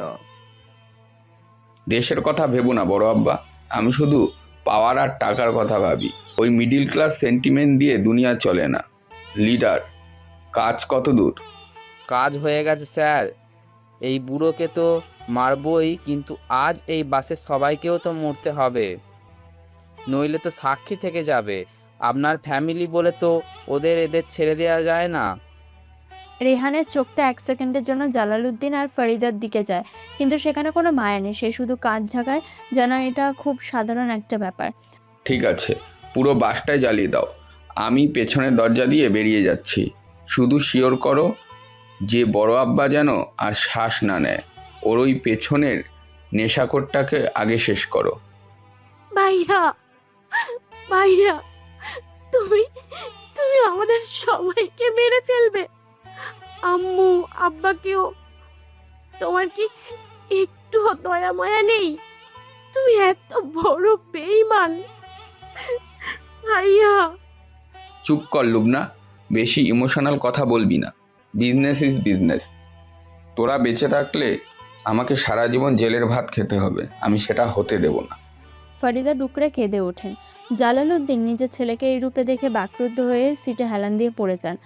দেশের কথা ভেবো না বড় আব্বা, আমি শুধু পাওয়ার আর টাকার কথা ভাবি। ওই মিডিল ক্লাস সেন্টিমেন্ট দিয়ে দুনিয়া চলে না। লিডার, কাজ কত দূর? কাজ হয়ে গেছে স্যার। এই বুড়োকে তো মারবই, কিন্তু আজ এই বাসের সবাইকেও তো মরতে হবে, নইলে তো সাক্ষী থেকে যাবে। আপনার ফ্যামিলি বলে তো এদের ছেড়ে দেওয়া যায় না। রেহানের চোখটা 1 সেকেন্ডের জন্য জালালউদ্দিন আর ফরিদার দিকে যায়, কিন্তু সেখানে কোনো মায়া নেই। সে শুধু কাঁধ ঝাঁকায়, যেন এটা খুব সাধারণ একটা ব্যাপার। ঠিক আছে, পুরো বাসটাই জ্বালিয়ে দাও। আমি পেছনের দরজা দিয়ে বেরিয়ে যাচ্ছি। শুধু শিওর করো যে বড় আব্বা যেন আর শ্বাস না নেয়। ওর ওই পেছনের নেশাখোরটাকে আগে শেষ করো। ভাইয়া, ভাইয়া, তুমি আমাদের সবাইকে মেরে ফেলবে? আম্মু আব্বাকেও তোমার কি একটুও দয়া মায়া নেই? তুমি এত বড় বেঈমান ভাইয়া। চুপ কর লুবনা, বেশি ইমোশনাল কথা বলবি না। Business is business. তোরা বেঁচে থাকলে আমাকে সারা জীবন জেলের ভাত খেতে হবে, আমি সেটা হতে দেব না। ফারিদা ডুকরে কেঁদে ওঠেন। জালালউদ্দিন নিজের ছেলেকে এই রূপে দেখে বাকরুদ্ধ হয়ে সিটে হেলান দিয়ে পড়ে যান।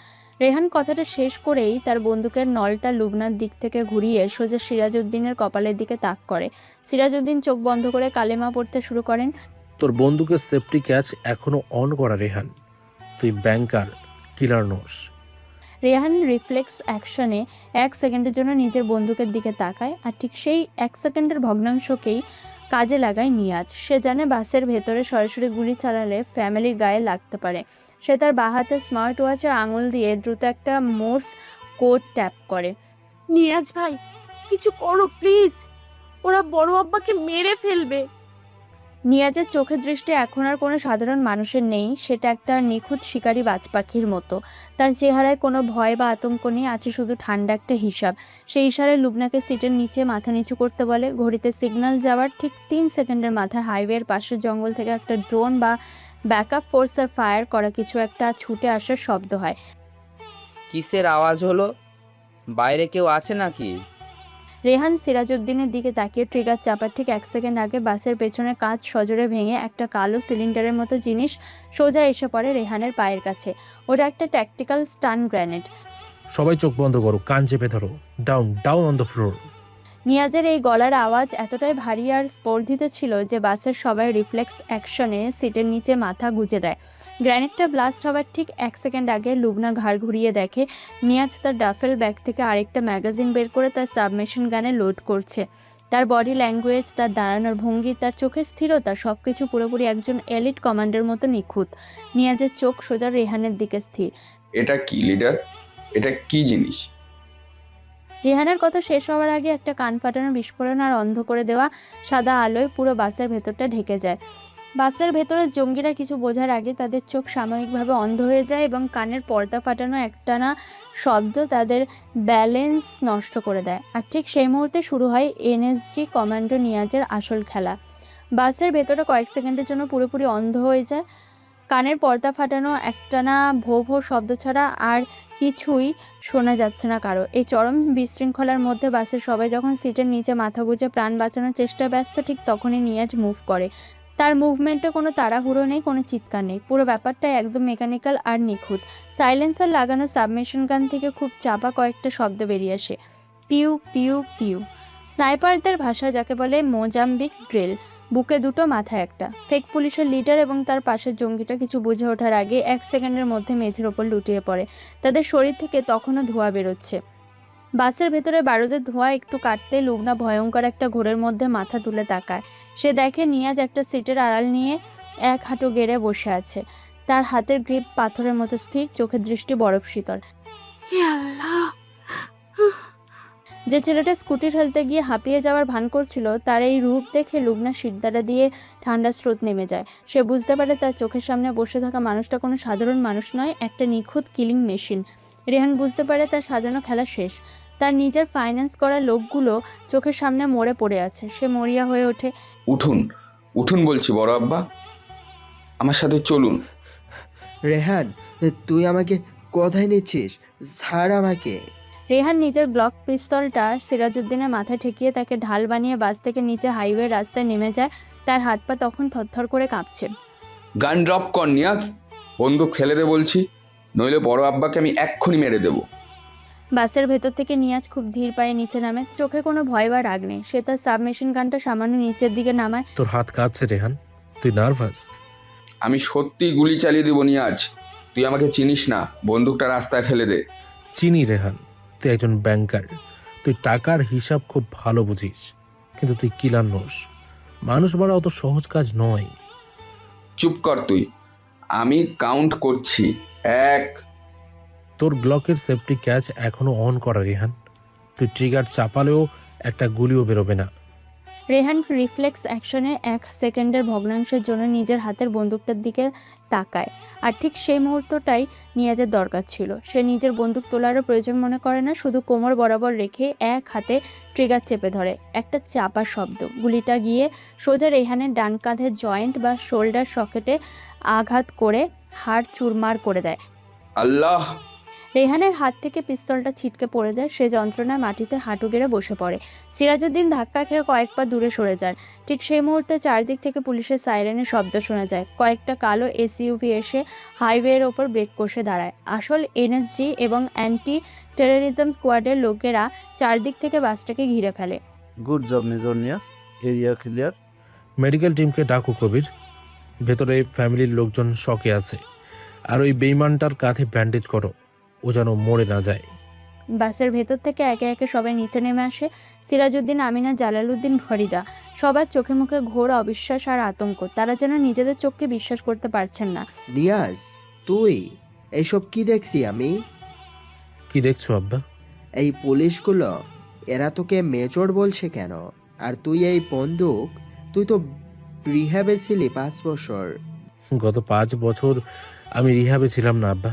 রেহান কথাটা শেষ করেই তার বন্দুকের নলটা লুবনার দিক থেকে ঘুরিয়ে সোজা সিরাজউদ্দিনের কপালের দিকে তাক করে। সিরাজউদ্দিন চোখ বন্ধ করে কালেমা পড়তে শুরু করেন। তোর বন্দুকের সেফটি ক্যাচ এখনো অন করা রেহান, তুই ব্যাংকার, কিলার নোস। রেহান রিফ্লেক্স অ্যাকশনে 1 সেকেন্ডের জন্য নিজের বন্দুকের দিকে তাকায়, আর ঠিক সেই 1 সেকেন্ডের ভগ্নাংশকেই কাজে লাগায় নিয়াজ। সে জানে বাসের ভেতরে সরাসরি গুলি চালালে ফ্যামিলির গায়ে লাগতে পারে। সে তার বাঁ হাতে স্মার্ট ওয়াচের আঙুল দিয়ে দ্রুত একটা মোর্স কোড ট্যাপ করে। নিয়াজ ভাই, কিছু করো প্লিজ, ওরা বড় আব্বাকে মেরে ফেলবে। নিয়াজের চোখের দৃষ্টি এখন আর কোনো সাধারণ মানুষের নেই, সেটা একটা নিখুঁত শিকারী বাজ পাখির মতো। তার চেহারায় কোনো ভয় বা আতঙ্ক নেই, আছে শুধু ঠান্ডা একটা হিসাব। সেই ইশারায় লুবনাকে সিটের নিচে মাথা নিচু করতে বলে। ঘড়িতে সিগন্যাল যাওয়ার ঠিক 3 সেকেন্ডের মাথায় হাইওয়ের পাশের জঙ্গল থেকে একটা ড্রোন বা ব্যাকআপ ফোর্সের ফায়ার করা কিছু একটা ছুটে আসার শব্দ হয়। কিসের আওয়াজ হলো? বাইরে কেউ আছে নাকি? রেহান সিরাজউদ্দিনের দিকে তাকিয়ে ট্রিগার চাপার ঠিক 1 সেকেন্ড আগে বাসের পেছনে কাঁচ সজোরে ভেঙে একটা কালো সিলিন্ডারের মতো জিনিস সোজা এসে পড়ে রেহানের পায়ের কাছে। ওটা একটা ট্যাকটিক্যাল স্টান গ্রেনেড। সবাই চোখ বন্ধ করো, কান চেপে ধরো। Down down on the floor. নিয়াজের এই গলার আওয়াজ এতটাই ভারী আর স্পর্ধিত ছিল যে বাসের সবাই রিফ্লেক্স অ্যাকশনে সিটের নিচে মাথা গুজে দেয়। গ্র্যানেডটা ব্লাস্ট হওয়ার ঠিক 1 সেকেন্ড আগে লুবনা ঘাড় ঘুরিয়ে দেখে নিয়াজ তার ডাফেল ব্যাগ থেকে আরেকটা ম্যাগাজিন বের করে তার সাবমেশিন গানে লোড করছে। তার বডি ল্যাঙ্গুয়েজ, তার দাঁড়ানোর ভঙ্গি, তার চোখের স্থিরতা সবকিছু পুরোপুরি একজন এলিট কমান্ডার মতো নিখুঁত। নিয়াজের চোখ সোজা রেহানের দিকে স্থির। এটা কি লিডার? এটা কি জিনিস? রেহানের কথা শেষ হওয়ার আগে একটা কান ফাটানো বিস্ফোরণ আর অন্ধ করে দেওয়া সাদা আলোয় পুরো বাসের ভেতরটা ঢেকে যায়। বাসের ভেতরে জঙ্গিরা কিছু বোঝার আগে তাদের চোখ সাময়িকভাবে অন্ধ হয়ে যায় এবং কানের পর্দা ফাটানো একটানা শব্দ তাদের ব্যালেন্স নষ্ট করে দেয়। আর ঠিক সেই মুহূর্তে শুরু হয় এনএসজি কমান্ডো নিয়াজের আসল খেলা। বাসের ভেতরে কয়েক সেকেন্ডের জন্য পুরোপুরি অন্ধ হয়ে যায়। কানের পর্দা ফাটানো একটানা ভো ভো শব্দ ছাড়া আর কিছুই শোনা যাচ্ছে না কারো। এই চরম বিশৃঙ্খলার মধ্যে বাসের সবাই যখন সিটের নিচে মাথা গুঁজে প্রাণ বাঁচানোর চেষ্টায় ব্যস্ত, ঠিক তখনই নিয়াজ মুভ করে। তার মুভমেন্টে কোনো তাড়াহুড়ো নেই, কোনো চিৎকার নেই, পুরো ব্যাপারটাই একদম মেকানিক্যাল আর নিখুঁত। সাইলেন্সার লাগানো সাবমেশিন গান থেকে খুব চাপা কয়েকটা শব্দ বেরিয়ে আসে, পিউ পিউ পিউ। স্নাইপারদের ভাষা যাকে বলে মোজাম্বিক ড্রিল। বুকে দুটো, মাথায় একটা। ফেক পুলিশের লিডার এবং তার পাশের জঙ্গিটা কিছু বুঝে ওঠার আগে 1 সেকেন্ডের মধ্যে মেঝের ওপর লুটিয়ে পড়ে। তাদের শরীর থেকে তখনও ধোঁয়া বেরোচ্ছে। বাসের ভেতরে বারুদের ধোঁয়া একটু কাটতে লুবনা ভয়ঙ্কর একটা ঘোরের মধ্যে মাথা তুলে তাকায়। সে দেখে নিয়াজ একটা সিটের আড়াল নিয়ে 1 হাঁটু গেড়ে বসে আছে। তার হাতের গ্রিপ পাথরের মতো স্থির, চোখের দৃষ্টি বরফ শীতল। যে ছেলেটা স্কুটি ঠেলতে গিয়ে হাঁপিয়ে যাওয়ার ভান করছিল, তার এই রূপ দেখে লুবনা শিরদাঁড়া দিয়ে ঠান্ডা স্রোত নেমে যায়। সে বুঝতে পারে তার চোখের সামনে বসে থাকা মানুষটা কোনো সাধারণ মানুষ নয়, একটা নিখুঁত কিলিং মেশিন। রেহান বুঝতে পারে তার সাজানো খেলা শেষ। তার নিজের ফাইন্যান্স করা লোকগুলো চোখের সামনে মরে পড়ে আছে। সে মরিয়া হয়ে ওঠে। উঠুন উঠুন বলছি বড় আব্বা, আমার সাথে চলুন। রেহান, তুই আমাকে কোথায় নিচ্ছিস? ছাড় আমাকে। রেহান নিজের গ্লক পিস্তলটা সিরাজউদ্দিনের মাথায় ঠেকিয়ে তাকে ঢাল বানিয়ে বাস থেকে নিচে হাইওয়ে রাস্তায় নেমে যায়। তার হাত পা তখন থরথর করে কাঁপছে। গান ড্রপ কর নিয়াজ, বন্দুক ফেলে দে বলছি, নইলে বড় আব্বাকে আমি এক্ষুনি মেরে দেবো। বাসের ভেতর থেকে নিয়াজ খুব ধীর পায়ে নিচে নামে। চোখে কোনো ভয় বা রাগ নেই। সে তার সাবমেশিন গানটা সামান্য নিচের দিকে নামায়। তোর হাত কাঁপছে রেহান, তুই নার্ভাস? আমি সত্যিই গুলি চালিয়ে দেবো নিয়াজ, তুই আমাকে চিনিস না, বন্দুকটা রাস্তায় ফেলে দে। চিনি রেহান, তুই একজন ব্যাংকার, তুই টাকার হিসাব খুব ভালো বুঝিস, কিন্তু তুই কিলার নোস। মানুষ মারা অত সহজ কাজ নয়। চুপ কর তুই, আমি কাউন্ট করছি। 1। তোর গ্লকের সেফটি ক্যাচ এখনো অন করা রেহান, তুই ট্রিগার চাপালেও একটা গুলিও বেরোবে না। রেহান রিফ্লেক্স অ্যাকশনে 1 সেকেন্ডের ভগ্নাংশের জন্য নিজের হাতের বন্দুকটার দিকে তাকায়। আর ঠিক সেই মুহূর্তটাই নিয়াজের দরকার ছিল। সে নিজের বন্দুক তোলারও প্রয়োজন মনে করে না, শুধু কোমর বরাবর রেখে এক হাতে ট্রিগার চেপে ধরে। একটা চাপা শব্দ, গুলিটা গিয়ে সোজা রেহানের ডান কাঁধের জয়েন্ট বা শোল্ডার সকেটে আঘাত করে হাড় চুরমার করে দেয়। আল্লাহ! রেহানের হাত থেকে পিস্তলটা ছিটকে পড়ে যায়। সে যন্ত্রণায় মাটিতে হাঁটু গেড়ে বসে পড়ে। সিরাজউদ্দিন ধাক্কা খেয়ে কয়েক পা দূরে সরে যান। ঠিক সেই মুহূর্তে চারদিক থেকে পুলিশের সাইরেনের শব্দ শোনা যায়। কয়েকটা কালো এসইউভি এসে হাইওয়ের ওপর ব্রেক কষে দাঁড়ায়। আসল এনএসজি এবং অ্যান্টি টেরোরিজম স্কোয়াডের লোকেরা চারদিক থেকে বাসটাকে ঘিরে ফেলে। Good job major Niaz, area clear. Medical টিমকে ডাকো কবির। ভেতরে ফ্যামিলির লোকজন শকে আছে। আর ওই বেইমানটার কাঁধে ব্যান্ডেজ করো, ও যেন মরে না যায়। বাসের ভেতর থেকে একে একে সবাই নিচে নেমে আসে। সিরাজউদ্দিন, আমিনা, জালালউদ্দিন, ফরিদা, সবার চোখে মুখে ঘোর অবিশ্বাস আর আতঙ্ক। তারা যেন নিজেদের চোখকে বিশ্বাস করতে পারছেন না। নিয়াজ, তুই এইসব কি দেখছি আমি? কি দেখছো আব্বা? এই পুলিশগুলো, এরা তোকে মেজর বলছে কেন? আর তুই এই বন্দুক, তুই তো রিহ্যাবে ছিলি 5 বছর। গত 5 বছর আমি রিহাবে ছিলাম না আব্বা।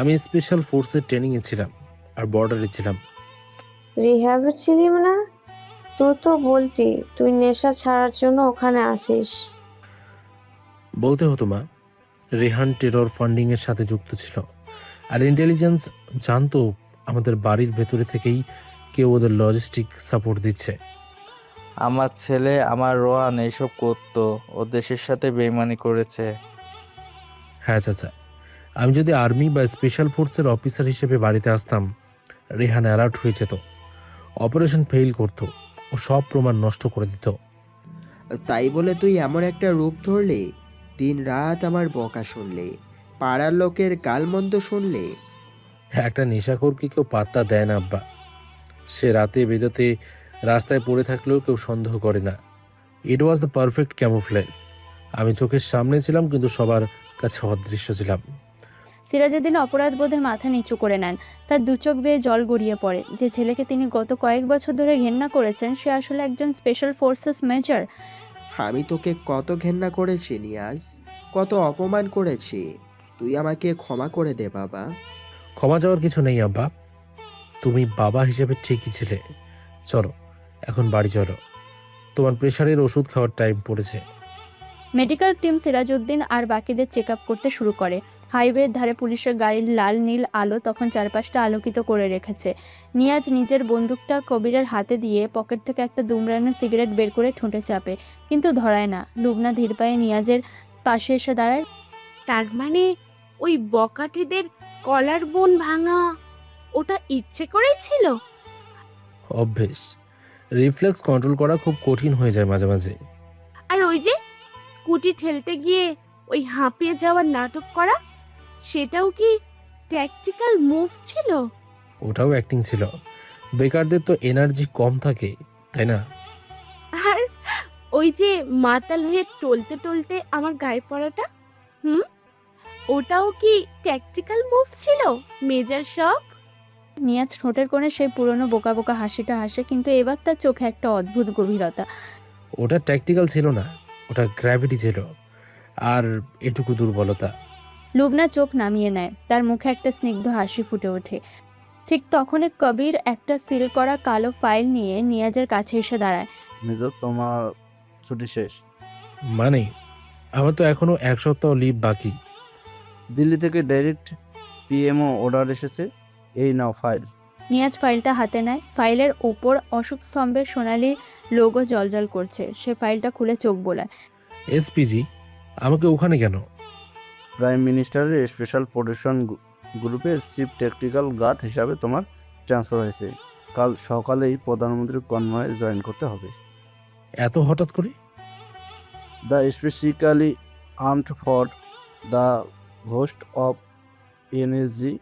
আমি স্পেশাল ফোর্সের ট্রেনিংয়ে ছিলাম আর বর্ডারে ছিলাম। রিহ্যাবে ছিলি না? তুই তো বলতি তুই নেশা ছাড়ার জন্য ওখানে আসিস। বলতে হতো মা, রেহান টেরর ফান্ডিংয়ের সাথে যুক্ত ছিল। আর ইন্টেলিজেন্স জানতো আমাদের বাড়ির ভেতরে থেকেই কেউ ওদের লজিস্টিক সাপোর্ট দিচ্ছে। আমার ছেলে, আমার রোহান এইসব করতো, ও দেশের সাথে বেইমানি করেছে। হ্যাঁ চাচা, আমি যদি আর্মি বা স্পেশাল ফোর্সের অফিসার হিসেবে বাড়িতে আসতাম, রেহান অ্যালার্ট হয়ে যেত, অপারেশন ফেল করতো, ও সব প্রমাণ নষ্ট করে দিত। তাই বলে তুই এমন একটা রূপ ধরলি, দিন রাত আমার বকা শুনলি, পাড়ার লোকের গালমন্দ শুনলি। একটা নেশাখোরকে কেউ পাত্তা দেয় না আব্বা। সে রাতে বেরোতে রাস্তায় পড়ে থাকলেও কেউ সন্দেহ করে না। ইট ওয়াজ দ্য পারফেক্ট ক্যামোফ্লেজ। আমি চোখের সামনে ছিলাম কিন্তু সবার কাছে অদৃশ্য ছিলাম। সিরাজউদ্দিন অপরাধ বোধে মাথা নিচু করে নেন। তার দু চোখ বেয়ে জল গড়িয়ে পড়ে। যে ছেলেকে তিনি গত কয়েক বছর ধরে ঘেন্না করেছেন, সে আসলে একজন স্পেশাল ফোর্সেস মেজর। আমি তোকে কত ঘেন্না করেছি নিয়াজ, কত অপমান করেছি। তুই আমাকে ক্ষমা করে দে বাবা। ক্ষমা চাওয়ার কিছু নেই আব্বা, তুমি বাবা হিসেবে ঠিকই ছিলে। চলো এখন বাড়ি চলো, তোমার প্রেশারের ওষুধ খাওয়ার টাইম পড়েছে। মেডিকেল টিম সিরাজউদ্দিন আর বাকিদের চেক আপ করতে শুরু করে। হাইওয়ের ধারে পুলিশের গাড়ির লাল নীল আলো তখন চারপাশটা আলোকিত করে রেখেছে। নিয়াজ নিজের বন্দুকটা কবিরের হাতে দিয়ে পকেট থেকে একটা দুমড়ানো সিগারেট বের করে ঠোঁটে চাপে, কিন্তু ধরায় না। লুবনা ধীর পায়ে নিয়াজের পাশে এসে দাঁড়ায়। তার মানে ওই বকাটেদের কলার বোন ভাঙা ওটা ইচ্ছে করেই ছিল? অভ্যেস, রিফ্লেক্স কন্ট্রোল করা খুব কঠিন হয়ে যায় মাঝে মাঝে। আর ওই যে স্কুটি ঠেলতে গিয়ে ওই হাঁপিয়ে যাওয়ার নাটক করা, সেটাও কি ট্যাকটিক্যাল মুভ ছিল? ওটাও অ্যাক্টিং ছিল। বেকারদের তো এনার্জি কম থাকে, তাই না? আর ওই যে মাতাল হয়ে টলতে টলতে আমার গায়ে পড়াটা, ওটাও কি ট্যাকটিক্যাল মুভ ছিল মেজর সব? নিয়াজ ঠোঁটের কোণে সেই পুরনো বোকা বোকা হাসিটা হাসে, কিন্তু এবার তার চোখে একটা অদ্ভুত গভীরতা। ওটা ট্যাকটিক্যাল ছিল না, ওটা গ্র্যাভিটি ছিল, আর এটুকু দুর্বলতা। লুবনা চোখ নামিয়ে নেয়, তার মুখে একটা স্নিগ্ধ হাসি ফুটে ওঠে। ঠিক তখনই কবির একটা সিল করা কালো ফাইল নিয়ে নিয়াজের কাছে এসে দাঁড়ায়। মেজর, তোমার ছুটি শেষ। মানে আমার তো এখনো 1 সপ্তাহ লিভ বাকি। দিল্লি থেকে ডাইরেক্ট পিএমও অর্ডার এসেছে, এই নাও ফাইল। নিয়াজ ফাইলটা হাতে নেয়। ফাইলের ওপর অশোক স্তম্ভের সোনালি লোগো জলজল করছে। সে ফাইলটা খুলে চোখ বোলায়। এসপিজি, আমাকে ওখানে কেন? প্রাইম মিনিস্টারের স্পেশাল প্রোটেকশন গ্রুপের চিফ টেকনিক্যাল গার্ড হিসাবে তোমার ট্রান্সফার হয়েছে। কাল সকালেই প্রধানমন্ত্রীর কনভয়ে জয়েন করতে হবে। এত হঠাৎ করে? The specifically armed for the host of NSG.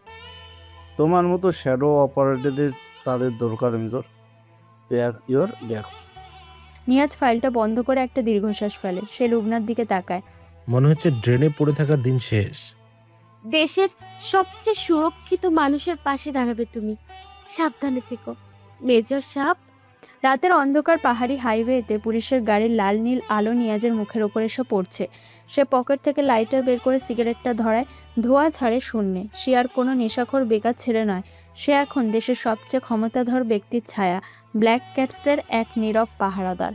তোমার মতো শ্যাডো অপারেটরদের তাদের দরকার major. Pack your bags. Niaz ফাইলটা বন্ধ করে একটা দীর্ঘশ্বাস ফেলে। সে লুবনার দিকে তাকায়। মনে হচ্ছে ড্রেনে পড়ে থাকার দিন শেষ। দেশের সবচেয়ে সুরক্ষিত মানুষের পাশে দাঁড়াবে তুমি। সাবধানে থেকো মেজর সাহেব। রাতের অন্ধকার পাহাড়ি হাইওয়েতে পুলিশের গাড়ির লাল নীল আলো নিয়াজের মুখের ওপর এসে পড়ছে। সে পকেট থেকে লাইটার বের করে সিগারেটটা ধরায়, ধোঁয়া ছাড়ে শূন্যে। সে আর কোনো নেশাখোর বেকার ছেলে নয়, সে এখন দেশের সবচেয়ে ক্ষমতাধর ব্যক্তির ছায়া, ব্ল্যাক ক্যাটসের এক নীরব পাহারাদার।